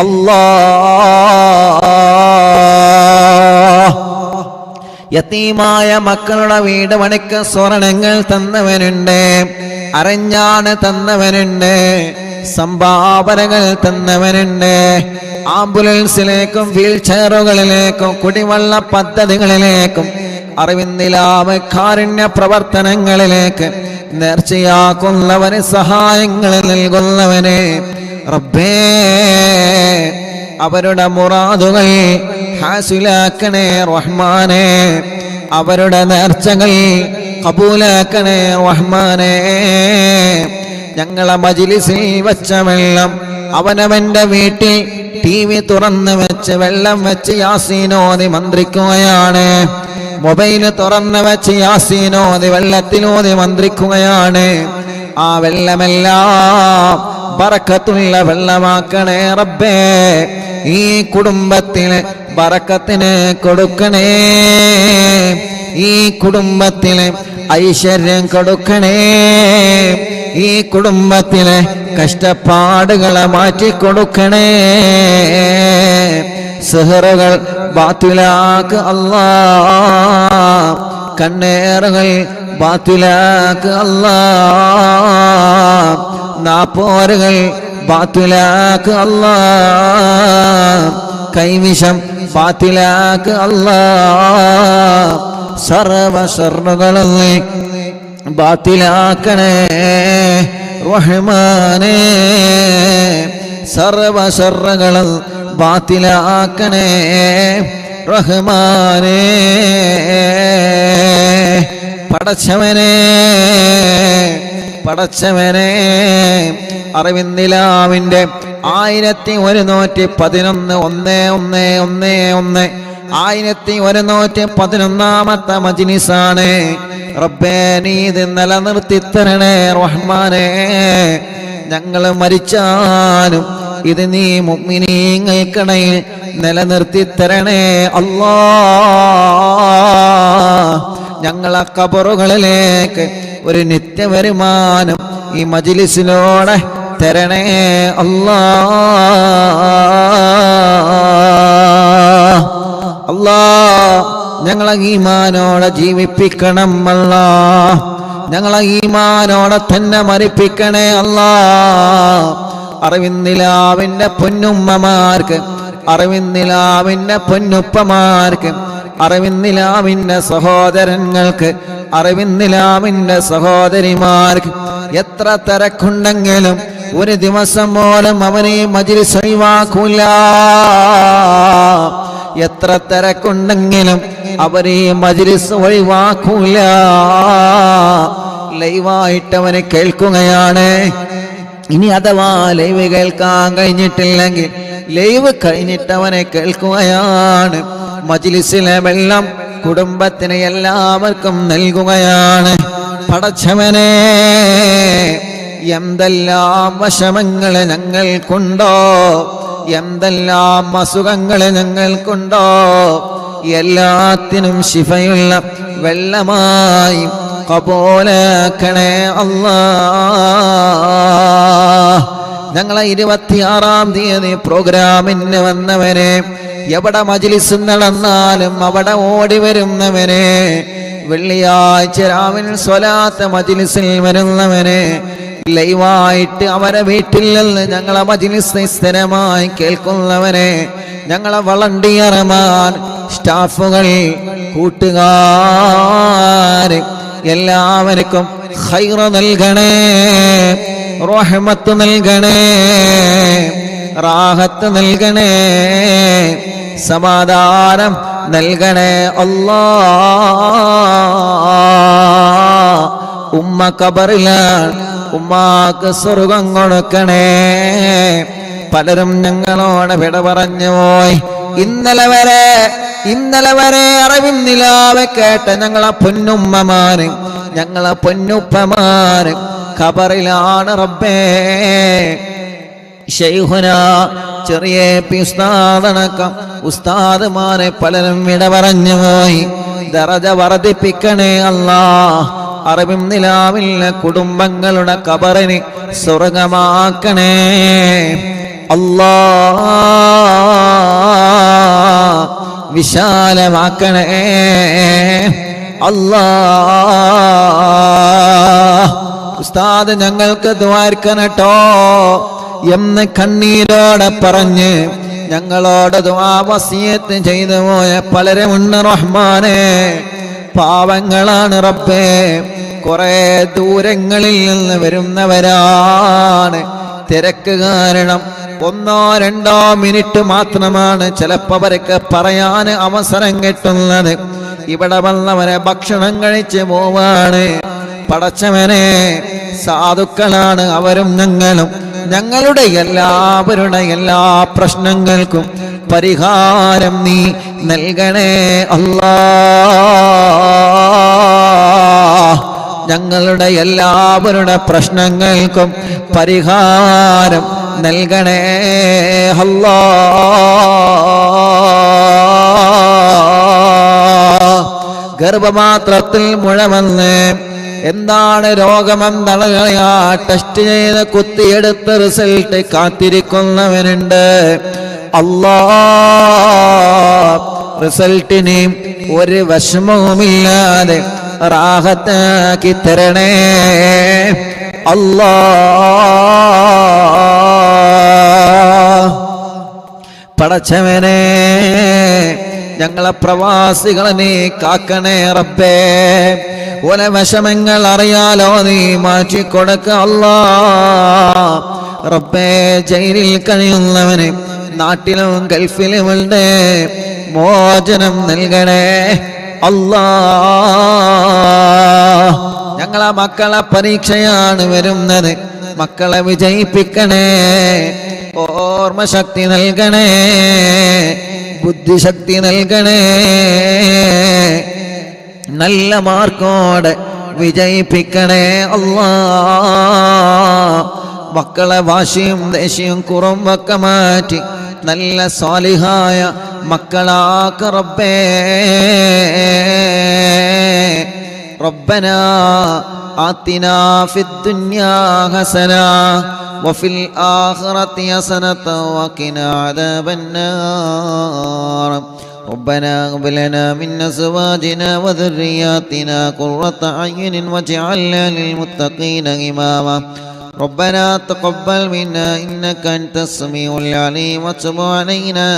അല്ലാഹ്. യതീമായ മക്കളുടെ വീട് പണിക്ക് സ്വർണങ്ങൾ തന്നവനുണ്ട്, അറിഞ്ഞാണ് തന്നവനുണ്ട്, സംഭാവനകൾ തന്നവനുണ്ട്. ആംബുലൻസിലേക്കും വീൽ ചെയറുകളിലേക്കും കുടിവെള്ള പദ്ധതികളിലേക്കും അറിവിന്നിലാവ് കാരുണ്യ പ്രവർത്തനങ്ങളിലേക്ക് നേർച്ചയാക്കുന്നവന് സഹായങ്ങൾ നൽകുന്നവന് റബ്ബേ അവരുടെ മുറാദുകൾ ഹാസിലാക്കണേ റഹ്മാനേ, അവരുടെ നേർച്ചകൾ കബൂലാക്കണേ റഹ്മാനേ. ഞങ്ങളെ മജ്‌ലിസിൽ വെച്ച വെള്ളം അവനവന്റെ വീട്ടിൽ TV തുറന്ന് വെച്ച് വെള്ളം വെച്ച് യാസീനോദി മന്ത്രിക്കുകയാണ്, മൊബൈൽ തുറന്ന് വെച്ച് യാസീനോദി വെള്ളത്തിനോദി മന്ത്രിക്കുകയാണ്. ആ വെള്ളമെല്ലാം ബറക്കത്തുള്ള വെള്ളമാക്കണേ റബ്ബേ. ഈ കുടുംബത്തിന് ബറക്കത്തിന് കൊടുക്കണേ, ഈ കുടുംബത്തിന് ഐശ്വര്യം കൊടുക്കണേ, ഈ കുടുംബത്തിലെ കഷ്ടപ്പാടുകളെ മാറ്റിക്കൊടുക്കണേ. സിഹറുകൾ ബാത്തിലാക്ക് അല്ലാഹ്, കണ്ണേറുകൾ ബാത്തിലാക്ക് അല്ലാഹ്, നാപ്പോരുകൾ ബാത്തിലാക്ക് അല്ലാഹ്, കൈവിഷം ബാത്തിലാക്ക് അല്ലാഹ്. സർവ ശർറുകളും ബാത്തിലാക്കണേ റഹ്മാനേ, സർവ ശർറുകളും ബാത്തിലാക്കണേ റഹ്മാനേ. പടച്ചവനെ പടച്ചവനെ അറിവിന്നിലാവിന്റെ 1111 1111 മജ്‌ലിസാണ് റബ്ബേ. നീ ഇത് നിലനിർത്തി തരണേ റഹ്മാനേ. ഞങ്ങൾ മരിച്ചാലും ഇത് നീ മുഅ്മിനീങ്ങൾക്കിടയിൽ നിലനിർത്തി തരണേ അല്ലാഹ്. ഞങ്ങളെ ഖബറുകളിലേക്ക് ഒരു നിത്യവരുമാനം ഈ മജ്‌ലിസിലൂടെ തരണേ അല്ലാഹ്. അല്ലാഹ് ഞങ്ങളെ ഈമാനോടെ ജീവിപ്പിക്കണം അല്ലാഹ്, ഞങ്ങളെ ഈമാനോടെ തന്നെ മരിപ്പിക്കണേ അല്ലാഹ്. അറിവിന്നിലാവിന്റെ പൊന്നുമ്മമാർക്ക്, അറിവിന്നിലാവിന്റെ പൊന്നുപ്പമാർക്ക്, അറിവിന്നിലാവിന്റെ സഹോദരങ്ങൾക്ക്, അറിവിന്നിലാവിന്റെ സഹോദരിമാർക്ക് എത്ര തിരക്കുണ്ടെങ്കിലും ഒരു ദിവസം പോലും അവനെ മജ്‌ലിസ് ഒഴിവാക്കൂല. എത്ര തിരക്കുണ്ടെങ്കിലും അവരെ മജ്‌ലിസ് ഒഴിവാക്കൂല. ലൈവായിട്ട് അവനെ കേൾക്കുകയാണ്. ഇനി അഥവാ ലൈവ് കേൾക്കാൻ കഴിഞ്ഞിട്ടില്ലെങ്കിൽ ലൈവ് കഴിഞ്ഞിട്ട് അവനെ കേൾക്കുകയാണ്. മജ്‌ലിസിലെ വെള്ളം കുടുംബത്തിന് എല്ലാവർക്കും നൽകുകയാണ്. പടച്ചവനെ എന്തെല്ലാം വിഷമങ്ങൾ ഞങ്ങൾക്കുണ്ടോ, എന്തെല്ലാം അസുഖങ്ങൾ ഞങ്ങൾക്കുണ്ടോ, എല്ലാത്തിനും ശിഫയുള്ള വെള്ളമായി കബൂലാക്കണേ അല്ലാഹ്. ഞങ്ങളെ 26-ാം തീയതി പ്രോഗ്രാമിന് വന്നവരെ, എവിടെ മജ്‌ലിസ് നടന്നാലും അവിടെ ഓടി വരുന്നവനെ, വെള്ളിയാഴ്ച രാവിലെ സ്വലാത്ത് മജ്‌ലിസിൽ വരുന്നവനെ, ലൈവായിട്ട് അവരെ വീട്ടിൽ നിന്ന് ഞങ്ങളെ മജ്‌ലിസ് സ്ഥിരമായി കേൾക്കുന്നവനെ, ഞങ്ങളെ വളണ്ടിയർമാർ, സ്റ്റാഫുകൾ, കൂട്ടുകാർ എല്ലാവർക്കും ഖൈറ് നൽകണേ, റഹ്മത്ത് നൽകണേ, റാഹത്ത് നൽകണേ, സമാധാനം നൽകണേ അല്ലാഹ്. ഉമ്മ ഖബറിലാണ്, ഉമ്മാക്ക് സ്വർഗം കൊടുക്കണേ. പലരും ഞങ്ങളോട് വിട പറഞ്ഞു പോയി. ഇന്നലെ വരെ അറിവിൻ നിലാവെ കേട്ട ഞങ്ങളെ പൊന്നുമ്മമാര്, ഞങ്ങളെ പൊന്നുപ്പമാര് ഖബറിലാണ് റബ്ബേ. ശൈഖുന ചെറിയ ഉസ്താദടക്കം ഉസ്താദുമാരെ പലരും വിട പറഞ്ഞു പോയി. ദറജ വർദ്ധിപ്പിക്കണേ അല്ലാഹ്. അറിവിൻ നിലാവില്ല കുടുംബങ്ങളുടെ ഖബറിനെ സ്വർഗമാക്കണേ അല്ലാഹ്. വിശാലമാക്കണേ അല്ലാഹ്. ഉസ്താദ് ഞങ്ങൾക്ക് ദ്വാർക്കണട്ടോ എന്ന് കണ്ണീരോടെ പറഞ്ഞ് ഞങ്ങളോട് ദുആ വസിയത്ത് ചെയ്തു പോയ പലരുമുണ്ട് റഹ്മാനെ. പാവങ്ങളാണ് റബ്ബേ, കുറെ ദൂരങ്ങളിൽ നിന്ന് വരുന്നവരാണ്. തിരക്ക് കാരണം 1-2 മിനിറ്റ് മാത്രമാണ് ചിലപ്പോൾ അവർക്ക് പറയാൻ അവസരം കിട്ടുന്നത്. ഇവിടെ വന്നവരെ ഭക്ഷണം കഴിച്ച് പോവാണ്. പടച്ചവനെ, സാധുക്കളാണ് അവരും ഞങ്ങളും. ഞങ്ങളുടെ എല്ലാവരുടെ എല്ലാ പ്രശ്നങ്ങൾക്കും പരിഹാരം നീ നൽകണേ അല്ലാഹ്. ഞങ്ങളുടെ എല്ലാവരുടെ പ്രശ്നങ്ങൾക്കും പരിഹാരം നൽകണേ അല്ലാഹ്. ഗർഭപാത്രത്തിൽ മുഴ വന്ന് എന്താണ് രോഗമെന്നളയാ ടെസ്റ്റ് ചെയ്ത് കുത്തിയെടുത്ത് റിസൾട്ട് കാത്തിരിക്കുന്നവനുണ്ട്. അല്ലാഹ് റിസൾട്ടിന് ഒരു വിഷമവുമില്ലാതെ റാഹത്താക്കി തരണേ അല്ലാഹ്. പടച്ചവനെ, ഞങ്ങളെ പ്രവാസികളെ നീ കാക്കണേ റബ്ബേ. ഓല വിഷമങ്ങൾ അറിയാലോ, നീ മാറ്റിക്കൊടുക്ക അല്ലാഹ്. റബ്ബേ, ജയിലിൽ കഴിയുന്നവന് നാട്ടിലും ഗൾഫിലുമുണ്ട്, മോചനം നൽകണേ അല്ലാഹ്. ഞങ്ങളെ മക്കളെ പരീക്ഷയാണ് വരുന്നത്, മക്കളെ വിജയിപ്പിക്കണേ. ഓർമ്മശക്തി നൽകണേ, ബുദ്ധിശക്തി നൽകണേ. നല്ല മാർക്കോടെ വിജയിപ്പിക്കണേ അല്ലാഹ്. മക്കളെ വാശിയും ദേഷ്യവും കുറുമ്പൊക്കെ മാറ്റി നല്ല സ്വാലിഹായ മക്കളാക്ക റബ്ബേ. റബ്ബനാ ആതിനാ ഫിദ്ദുനിയാ ഹസനാ വഫിൽ ആഖിറതി ഹസനതൻ വഖിനാ അദാബന്നാർ. ربنا هب لنا من أزواجنا وذرياتنا قرة أعين واجعلنا للمتقين إماما. ربنا تقبل منا إنك أنت السميع العليم وتب علينا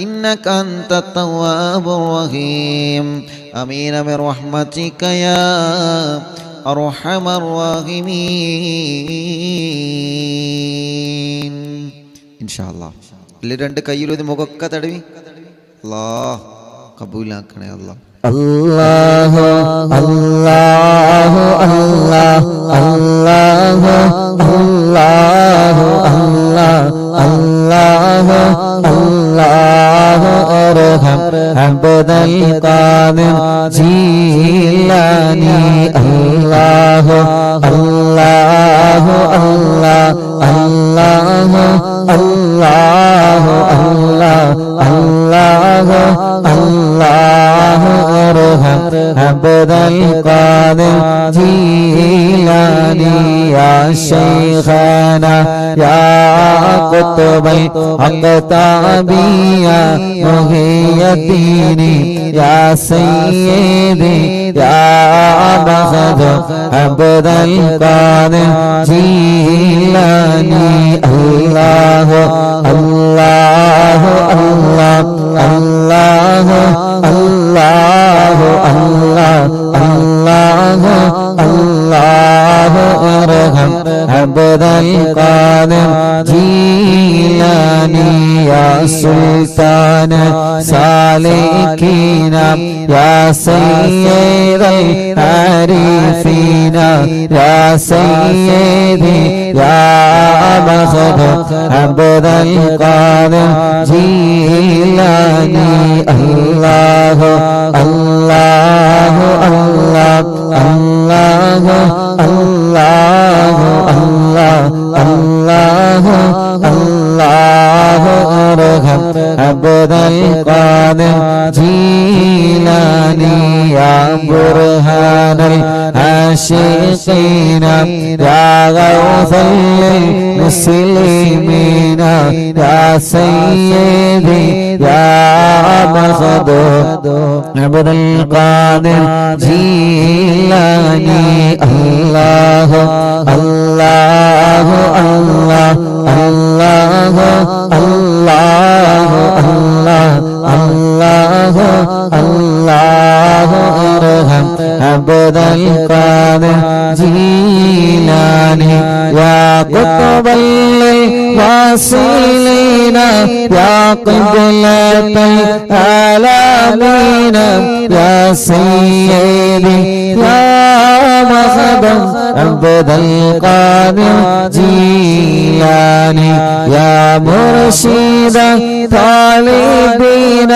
إنك أنت التواب الرحيم. آمين برحمتك يا أرحم الراحمين. إن شاء الله. രണ്ട് കയ്യിലൊരു മുഖൊക്കെ തടവി അല്ലാഹ് കബൂലാക്കണേ അല്ലാഹ്. അല്ലാഹു അല്ലാഹു അല്ലാഹു അല്ലാഹു അല്ലാഹു അല്ലാഹു അല്ലാഹു അർഹം അബ്ദൽ ഖാദിർ ജീലാനി. അല്ലാഹു അല്ലാഹു അല്ലാഹു അല്ലാഹു അല്ലാഹു അല്ലാഹു അല്ലാഹു അർഹം അബ്ദൽ ഖാദിർ ജീലാനി. യാ ശൈഖനാ യാ ഖുത്ബൽ അഖ്താബിയ മുഹിയദ്ദീനി. യാ സയ്യിദി യാ ബഖദ് അബ്ദൽ ഖാദിർ ജീലാനി. അല്ലാഹു അല്ലാഹു അല്ലാഹു അല്ലാഹു അല്ലാഹു അല്ലാഹു അർഹം അബ്ദൽ ഖാദിർ ജീലാനി. യാ سلطان سالكين يا سيد العارفين يا سيدي يا مخدوم عبد القادر جيلاني الله الله الله الله الله الله الله الله ارحم عبد القادر جيلاني يا برهان العاشقين يا غوث المسلمين يا سيدي يا مخدوم عبد القادر جيلاني الله الله الله الله الله الله الله الله ارحم عبد القادر جيلاني يا قطب الواصلين يا قبلة العالمين يا سيدي يا مخدوم عبد القادر جيلاني يا مرشد طالبين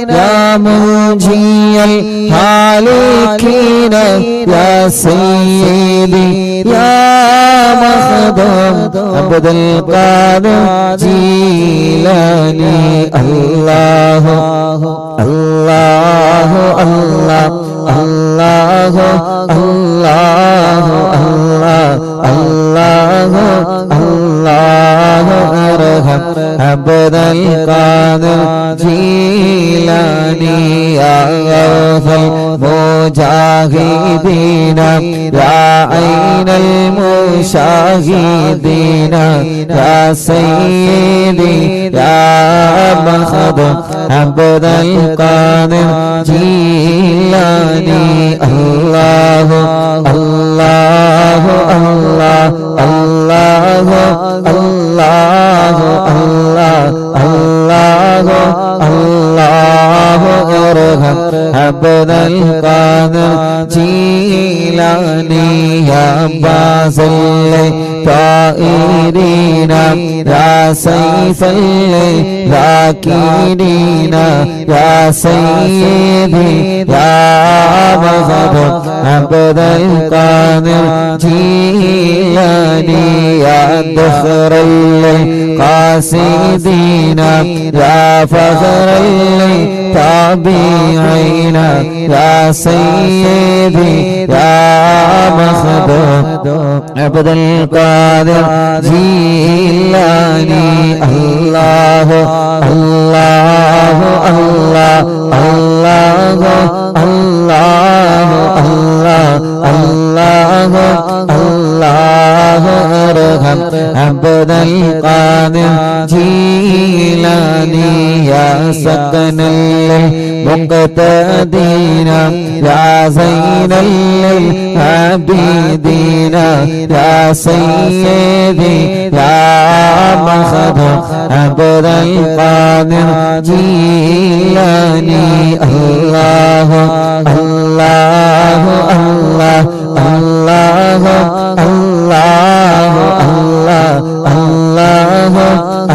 يا منجي الهالكين يا سيدي يا مخدوم عبد القادر جيلاني الله الله الله الله الله الله الله ارحم عبد القادر جيلاني يا غوث المجاهدين يا عين المشاهدين يا سيدي يا مخدوم عبد القادر جيلاني الله الله الله الله الله الله الله الله ارحم عبد القادر جيلاني يا باز الطائرين يا سيف الذاكرين يا سيدي يا مخدوم عبد القادر جيلاني يا دخر القاصدين يا فخر التابعين يا سيدي يا مخدوم عبد القادر جيلاني الله الله الله الله الله الله الله ارحم عبد القادر جيلاني يا سكن المقتدين يا زين العابدين يا سيدي يا مخدوم عبد القادر جيلاني الله الله الله الله الله الله الله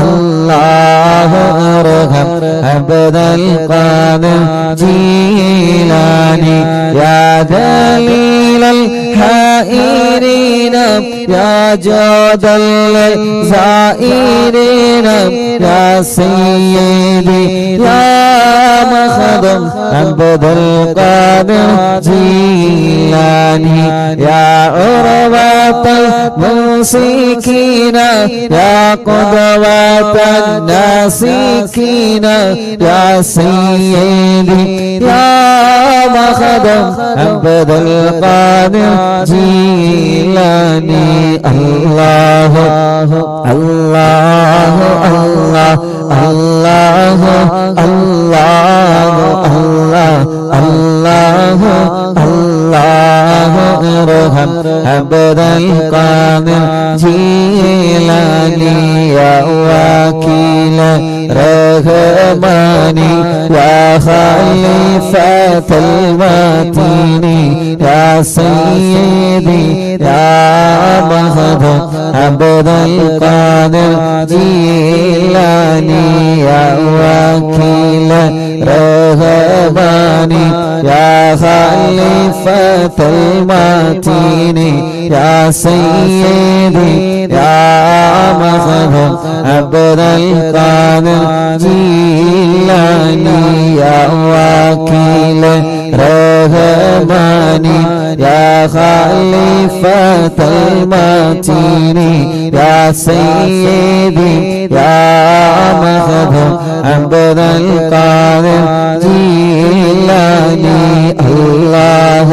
الله ارحم عبد القادر جيلاني يا دليل الحائرين يا جود الزائرين يا سيدي يا مخدوم عبد القادر جيلاني يا عروة الممسكين يا قدوة الناسكين يا سيدي يا مخدوم عبد القادر جيلاني الله الله الله الله الله الله الله الله ارحم عبد القادر جيلاني يا وكيل الرحمن يا خليفة المتين يا سيدي يا مهد عبد القادر جيلاني يا وكيل الرحمن يا خليفة المتين يا سيدي يا مهد عبد القادر جيلاني يا وكيل الرحمن يا خليفة المتين يا سيدي يا مهد عبد القادر جيلاني الله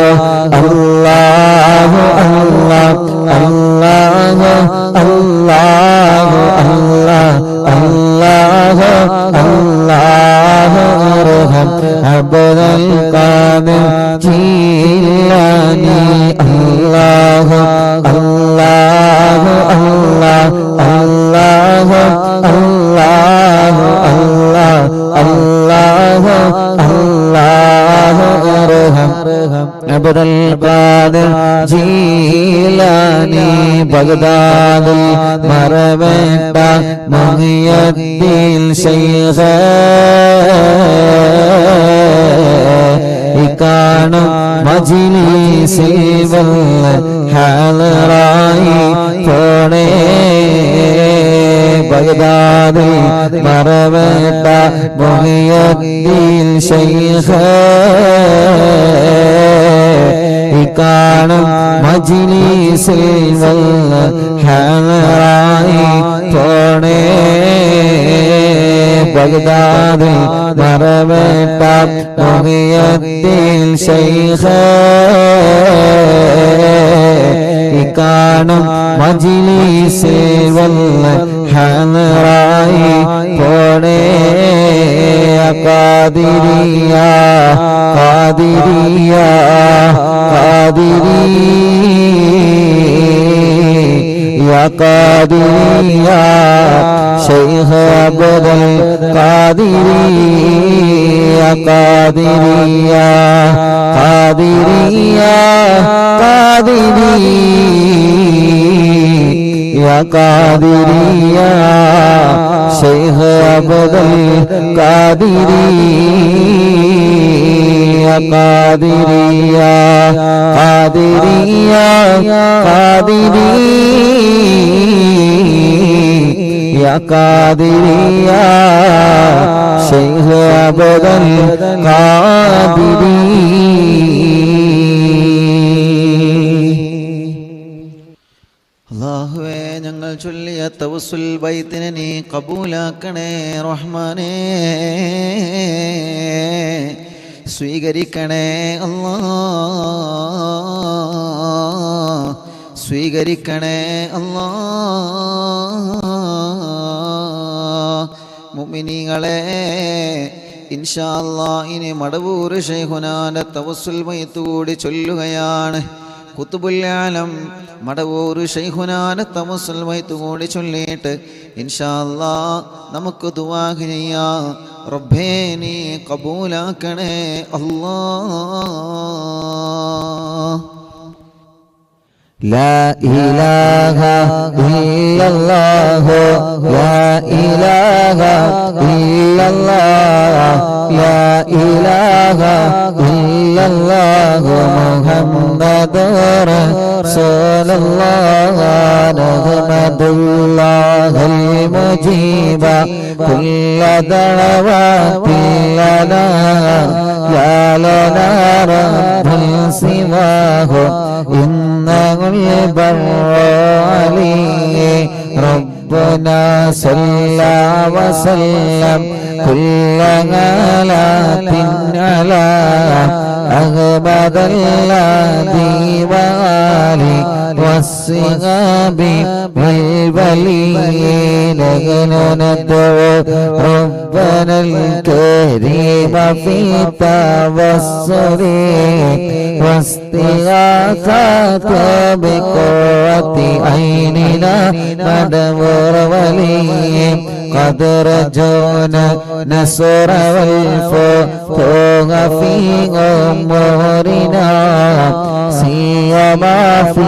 الله الله الله الله الله الله ارحم عبد القادر جيلاني الله الله الله الله الله الله الله الله ارحم عبد القادر جيلاني بغداد مربت محي الدين شيخ കാണും മജ്‌ലിസിൽ ഹാളറായി പോണേ ബഗ്ദാദിൽ മറവേട്ട മുഹിയുദ്ദീൻ ശൈഖ് കാണും മജ്‌ലിസിൽ ഹാളറായി പോണേ ബഗ്ദാദിൽ മറവേട്ട മുഹിയുദ്ദീൻ ശൈഖ് കാണും മജ്‌ലിസിൽ ഹാളറായി പോണേ Qadiriya Qadiriya Qadiriya Qadiriya Sheikh Abdul Qadiriya Qadiriya Qadiriya Qadiriya Qadiriya Sheikh Abdul Qadiriya Qadiriya Qadiriya Qadiriya Qadiriya Sheikh Abdul Qadiri അല്ലാഹുവേ ഞങ്ങൾ ചൊല്ലിയ തവസ്സുൽ ബൈത്തിനെ നീ കബൂലാക്കണേ റഹ്മാനേ സ്വീകരിക്കണേ അല്ലാഹ് സ്വീകരിക്കണേ അല്ലാഹ് മുഅ്മിനീങ്ങളെ ഇൻഷാ അല്ലാഹ് ഇനി മടവൂർ ശൈഖുനാന്റെ തവസ്സുൽ ബൈത്ത് കൂടി ചൊല്ലുകയാണ് കുത്തുബുൽ ആലം മടവൂർ ശൈഖുനാന്റെ തവസ്സുൽ ബൈത്ത് കൂടി ചൊല്ലിയിട്ട് ഇൻഷാ അല്ലാഹ് നമുക്ക് ദുആ ചെയ്യാം റബ്ബേ നീ കബൂലാക്കണേ അല്ലാഹ് لا إله إلا الله لا إله إلا الله لا إله إلا الله محمد رسول الله نحمد الله المجيب كل دعوات لنا يا لنا رب سواه إنه البر عليه ربنا صلى وسلم كل غلات على أحمد الذي وآله والصحاب والولين ندعو ربنا الكريم في توسل واستغاثة بقوة عيننا ندعو ولي قد رجونا نصر والفتوح في أمورنا سيما في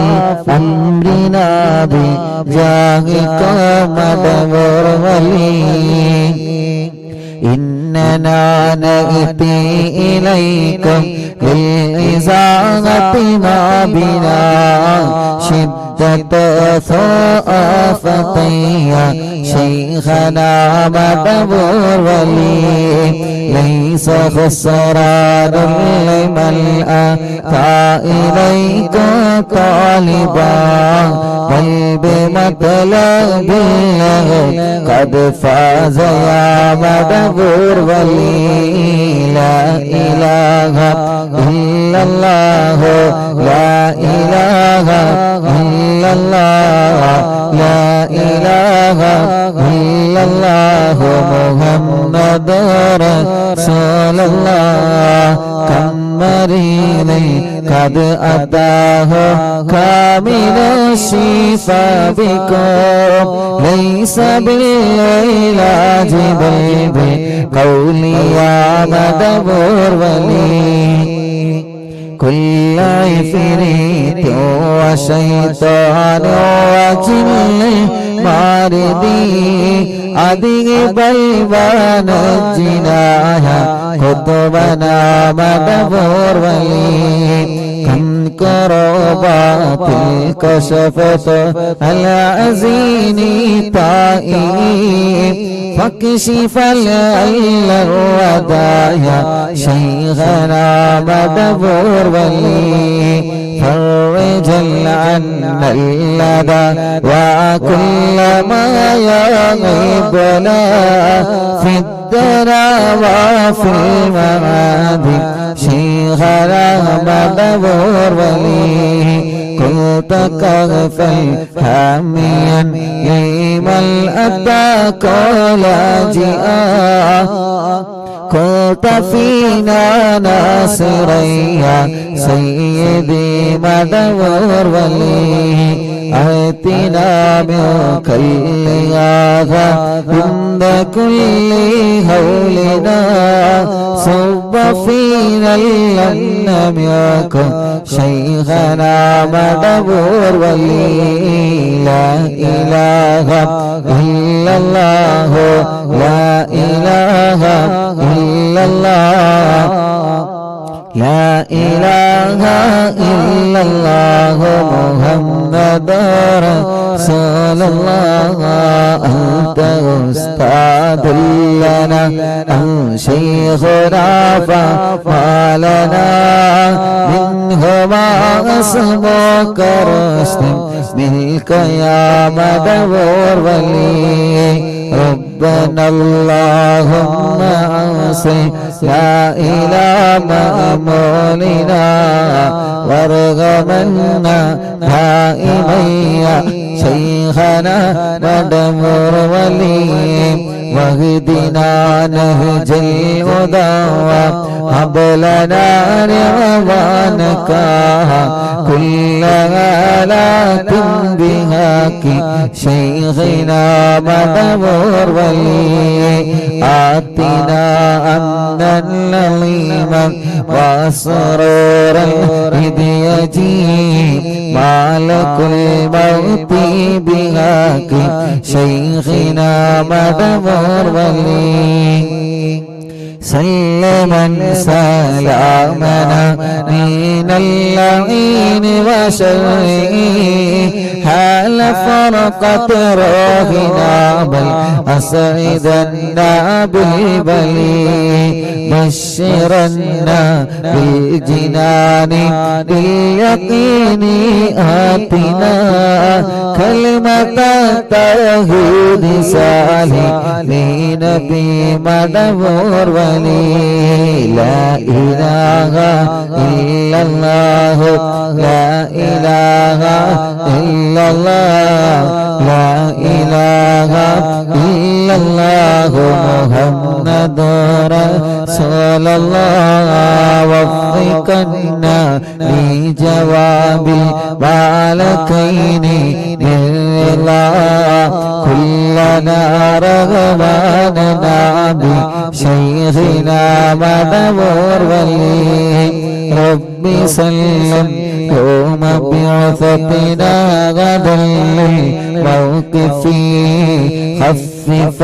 أمرنا بجاهك مدبر ولي إننا نأتي إليكم للإزاغة ما بنا شدة ثقافتي شيخنا مدبر ولي ليس خسران لمن أتى إليك طالبا بل بمطلب الله قد فاز يا مدبر ولي لا إله إلا الله لا إله إلا الله لا إله إلا الله محمد رسول الله كم مريض قد أتاه كامل الشفاء بكم ليس بالعلاج بل بقولي يا مدبر ولي كل عفريت وشيطان وجن ماردي أذهب بلوان الجناح قطبنا مدبر ولي كم كربات كشفت العزين طائي فاكشف العل الودايا شيخنا مدبر ولي فرج عنا اللدى وكل ما يغيبنا في الدنا وفي المعادي شيخنا مدبر ولي كنت كغفا حاميا لمن أتاك لاجئا كنت فينا ناصريا سيدي مدبر ولي آتنا منك الإغاثة عند كل هولنا صب فينا لم يكن شيخنا مدبر ولي لا إله إلا الله لا إله إلا الله لا إله إلا الله محمد رسول الله أنت أستاذ لنا أنت شيخنا فما لنا منه ما اسمك رشد منك يا مدبر ولي ربنا اللهم أوصل لا إله مأمولنا وارغمنا دائما يا شيخنا مدبر ولي واهدنا نهج الهدى هب لنا رضوانك كل آلات بهاك شيخنا مدبر ولي آتنا أمنا لظيما وسرورا إذ يجيب مالك الموت بهاك شيخنا مدبر ولي سلما سلامنا من اللعين وشره حال فرقت روحنا بل أسعدنا بالبلي بشرنا بالجنان باليقين آتنا كلمة التوحيد سالمين بمدبر ولي لا إله إلا الله لا إله إلا الله لا إله إلا الله محمد رسول الله وفقنا لجواب الملكين بالله كلنا رغباننا بشيخنا مدبور ولي رب سلم يوم بعثتنا غدا للموقف خفف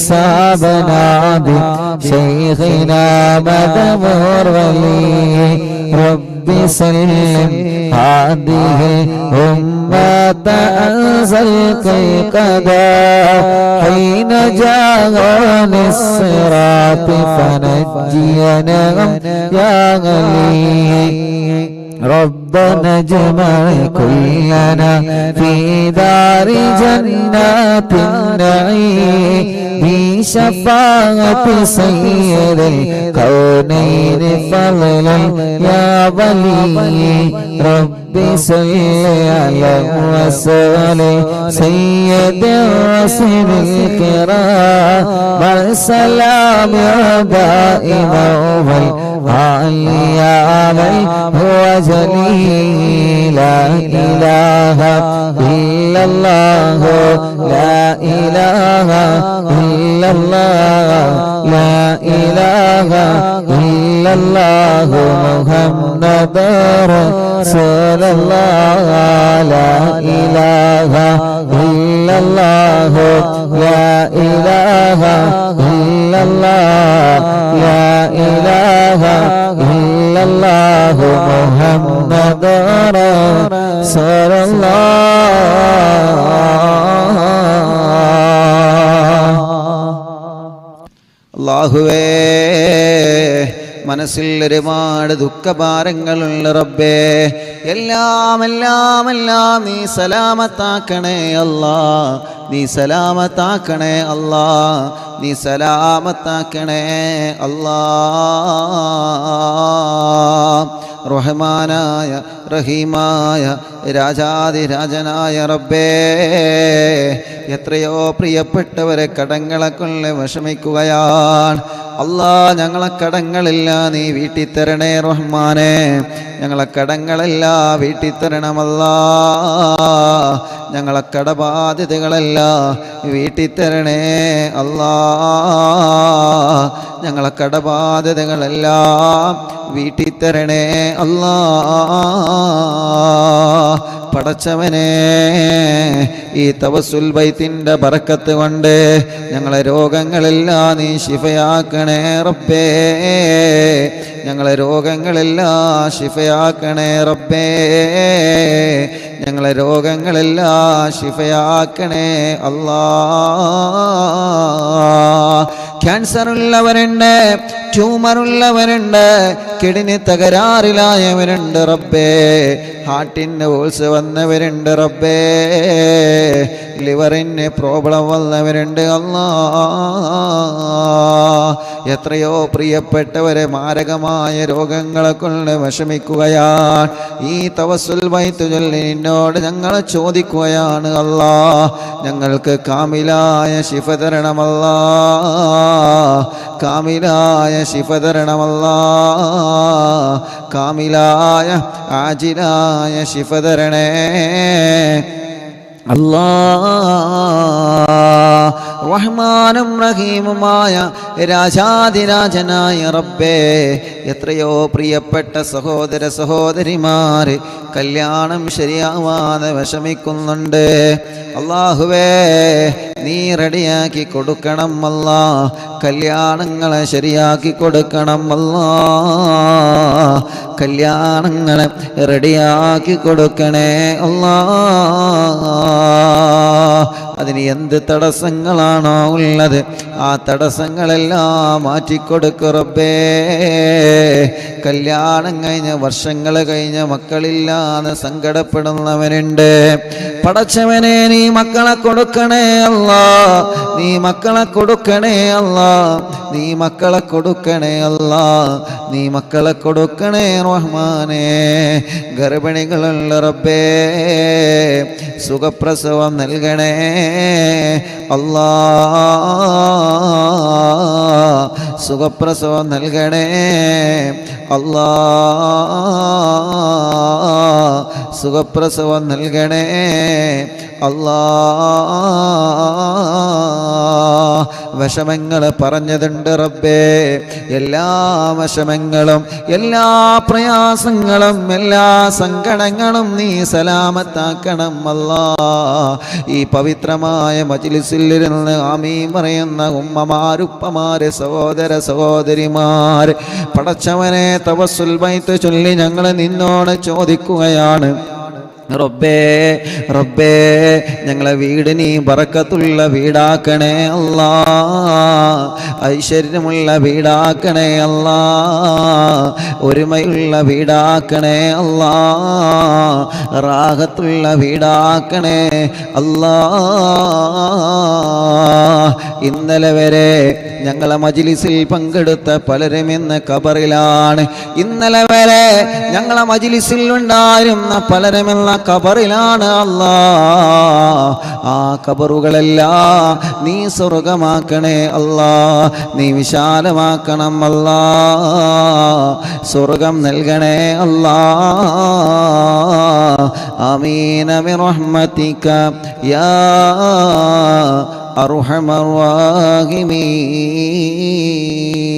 الحسابنا بشيخنا مدبور ولي رب سلم هذه الأمة أنزل كيقظا حين جاءني الصراط فنجينا يا غلي ربنا اجمع كلنا في دار جنات النعيم بشفاعة سيد الكونين فضلا يا ولي رب صل على وسلم سيد الرسل الكرام والسلام دائما والعليا من هو جليل لا إله إلا الله لا إله إلا الله لا إله إلا الله محمد رسول الله لا إله إلا الله لا إله إلا الله لا إله إلا الله محمد رسول അല്ലാഹുവേ മനസ്സിൽ ഒരുപാട് ദുഃഖഭാരങ്ങളുള്ള റബ്ബേ എല്ലാം നീ സലാമത്താക്കണേ അല്ലാ നീ സലാമത്താക്കണേ അല്ലാ നീ സലാമത്താക്കണേ അല്ലാ റഹ്മാനായ റഹീമായ രാജാതിരാജനായ റബ്ബേ എത്രയോ പ്രിയപ്പെട്ടവരെ കടങ്ങളെ കൊണ്ട് വിഷമിക്കുകയാണ് അല്ലാ ഞങ്ങളെ കടങ്ങളെല്ലാം നീ വീട്ടിത്തരണേ റഹ്മാനെ ഞങ്ങളെ കടങ്ങളെല്ലാം വീട്ടിത്തരണമല്ലാ ഞങ്ങളെ കടബാധ്യതകളെല്ലാം വീട്ടിത്തരണേ അല്ലാ ഞങ്ങളെ കടബാധ്യതകളെല്ലാം വീട്ടിത്തരണേ അല്ലാ പടച്ചവനെ ഈ തവസ്സുൽ ബൈത്തിന്റെ ബറക്കത്ത് കൊണ്ട് ഞങ്ങളെ രോഗങ്ങളെല്ലാം നീ ശിഫയാക്കണേ റബ്ബേ ഞങ്ങളെ രോഗങ്ങളെല്ലാം ശിഫയാക്കണേ റബ്ബേ ഞങ്ങളെ രോഗങ്ങളെല്ലാം ശിഫയാക്കണേ അല്ലാ ക്യാൻസർ ഉള്ളവരുണ്ട് ട്യൂമർ ഉള്ളവരുണ്ട് കിഡ്നി തകരാറിലായവരുണ്ട് റബ്ബേ ഹാർട്ടിന് ഹോൾസ് വന്നവരുണ്ട് റബ്ബേ ലിവറിന് പ്രോബ്ലം വന്നവരുണ്ട് അല്ലാ എത്രയോ പ്രിയപ്പെട്ടവരെ മാരകമായ രോഗങ്ങളെ കൊണ്ട് വിഷമിക്കുകയാണ് ഈ തവസ്സുൽ ബൈത്ത് ചൊല്ലി നിന്നോട് ഞങ്ങൾ ചോദിക്കുകയാണ് അല്ലാ ഞങ്ങൾക്ക് കാമിലായ ശിഫ തരണമല്ലാ കാമിലായ ശിഫ തരണമല്ലാ കാമിലായ ആജിലായ ശിഫ തരണേ അല്ലാ റഹ്മാനും റഹീമുമായ രാജാതിരാജനായ റബ്ബേ എത്രയോ പ്രിയപ്പെട്ട സഹോദര സഹോദരിമാര് കല്യാണം ശരിയാവാതെ വിഷമിക്കുന്നുണ്ട് അല്ലാഹുവേ നീ റെഡിയാക്കി കൊടുക്കണം അല്ലാ കല്യാണങ്ങളെ ശരിയാക്കി കൊടുക്കണം അല്ലാ കല്യാണങ്ങളെ റെഡിയാക്കി കൊടുക്കണേ അല്ലാ അതിന് എന്ത് തടസ്സങ്ങളാണോ ഉള്ളത് ആ തടസ്സങ്ങളെല്ലാം മാറ്റിക്കൊടുക്കു റബ്ബേ കല്യാണം കഴിഞ്ഞ വർഷങ്ങൾ കഴിഞ്ഞ മക്കളില്ലാതെ സങ്കടപ്പെടുന്നവനുണ്ട് പടച്ചവനെ നീ മക്കളെ കൊടുക്കണേ അല്ലാ നീ മക്കളെ കൊടുക്കണേ അല്ലാ നീ മക്കളെ കൊടുക്കണേ അല്ലാ നീ മക്കളെ കൊടുക്കണേ റഹ്മാനേ ഗർഭിണികളുള്ള റബ്ബേ സുഖപ്രസവം നൽകണേ അല്ലാ സുഖപ്രസവം നൽകണേ അല്ലാ സുഖപ്രസവം നൽകണേ അല്ലാ വിഷമങ്ങൾ പറഞ്ഞതുണ്ട് റബ്ബേ. എല്ലാ വിഷമങ്ങളും എല്ലാ പ്രയാസങ്ങളും എല്ലാ സങ്കടങ്ങളും നീ സലാമത്താക്കണം അല്ലാ. ഈ പവിത്രമായ മജ്ലിസിൽ ഇരുന്ന് ആമീൻ പറയുന്ന ഉമ്മമാരുപ്പമാര് സഹോദര സഹോദരിമാർ പടച്ചവനെ തവസ്സുൽ ബൈത്ത് ചൊല്ലി ഞങ്ങൾ നിന്നോട് ചോദിക്കുകയാണ് റബ്ബേ റബ്ബേ ഞങ്ങളെ വീട് നീ ബറക്കത്തുള്ള വീടാക്കണേ അല്ലാ. ഐശ്വര്യമുള്ള വീടാക്കണേ അല്ലാ. ഒരുമയുള്ള വീടാക്കണേ അല്ലാ. റാഹത്തുള്ള വീടാക്കണേ അല്ലാ. ഇന്നലെ വരെ ഞങ്ങളെ മജ്ലിസിൽ പങ്കെടുത്ത പലരും ഇന്ന് ഖബറിലാണ്. ഇന്നലെ വരെ ഞങ്ങളെ മജ്ലിസിൽ ഉണ്ടായിരുന്ന പലരും ഇന്ന് ഖബറിലാണ് അല്ലാ. ആ ഖബറുകളെല്ലാം നീ സ്വർഗമാക്കണേ അല്ലാ. നീ വിശാലമാക്കണം അല്ലാ. സ്വർഗം നൽകണേ അല്ലാ. ആമീന ബിറഹ്മതിക യാ അർഹമർ റഹീമീൻ.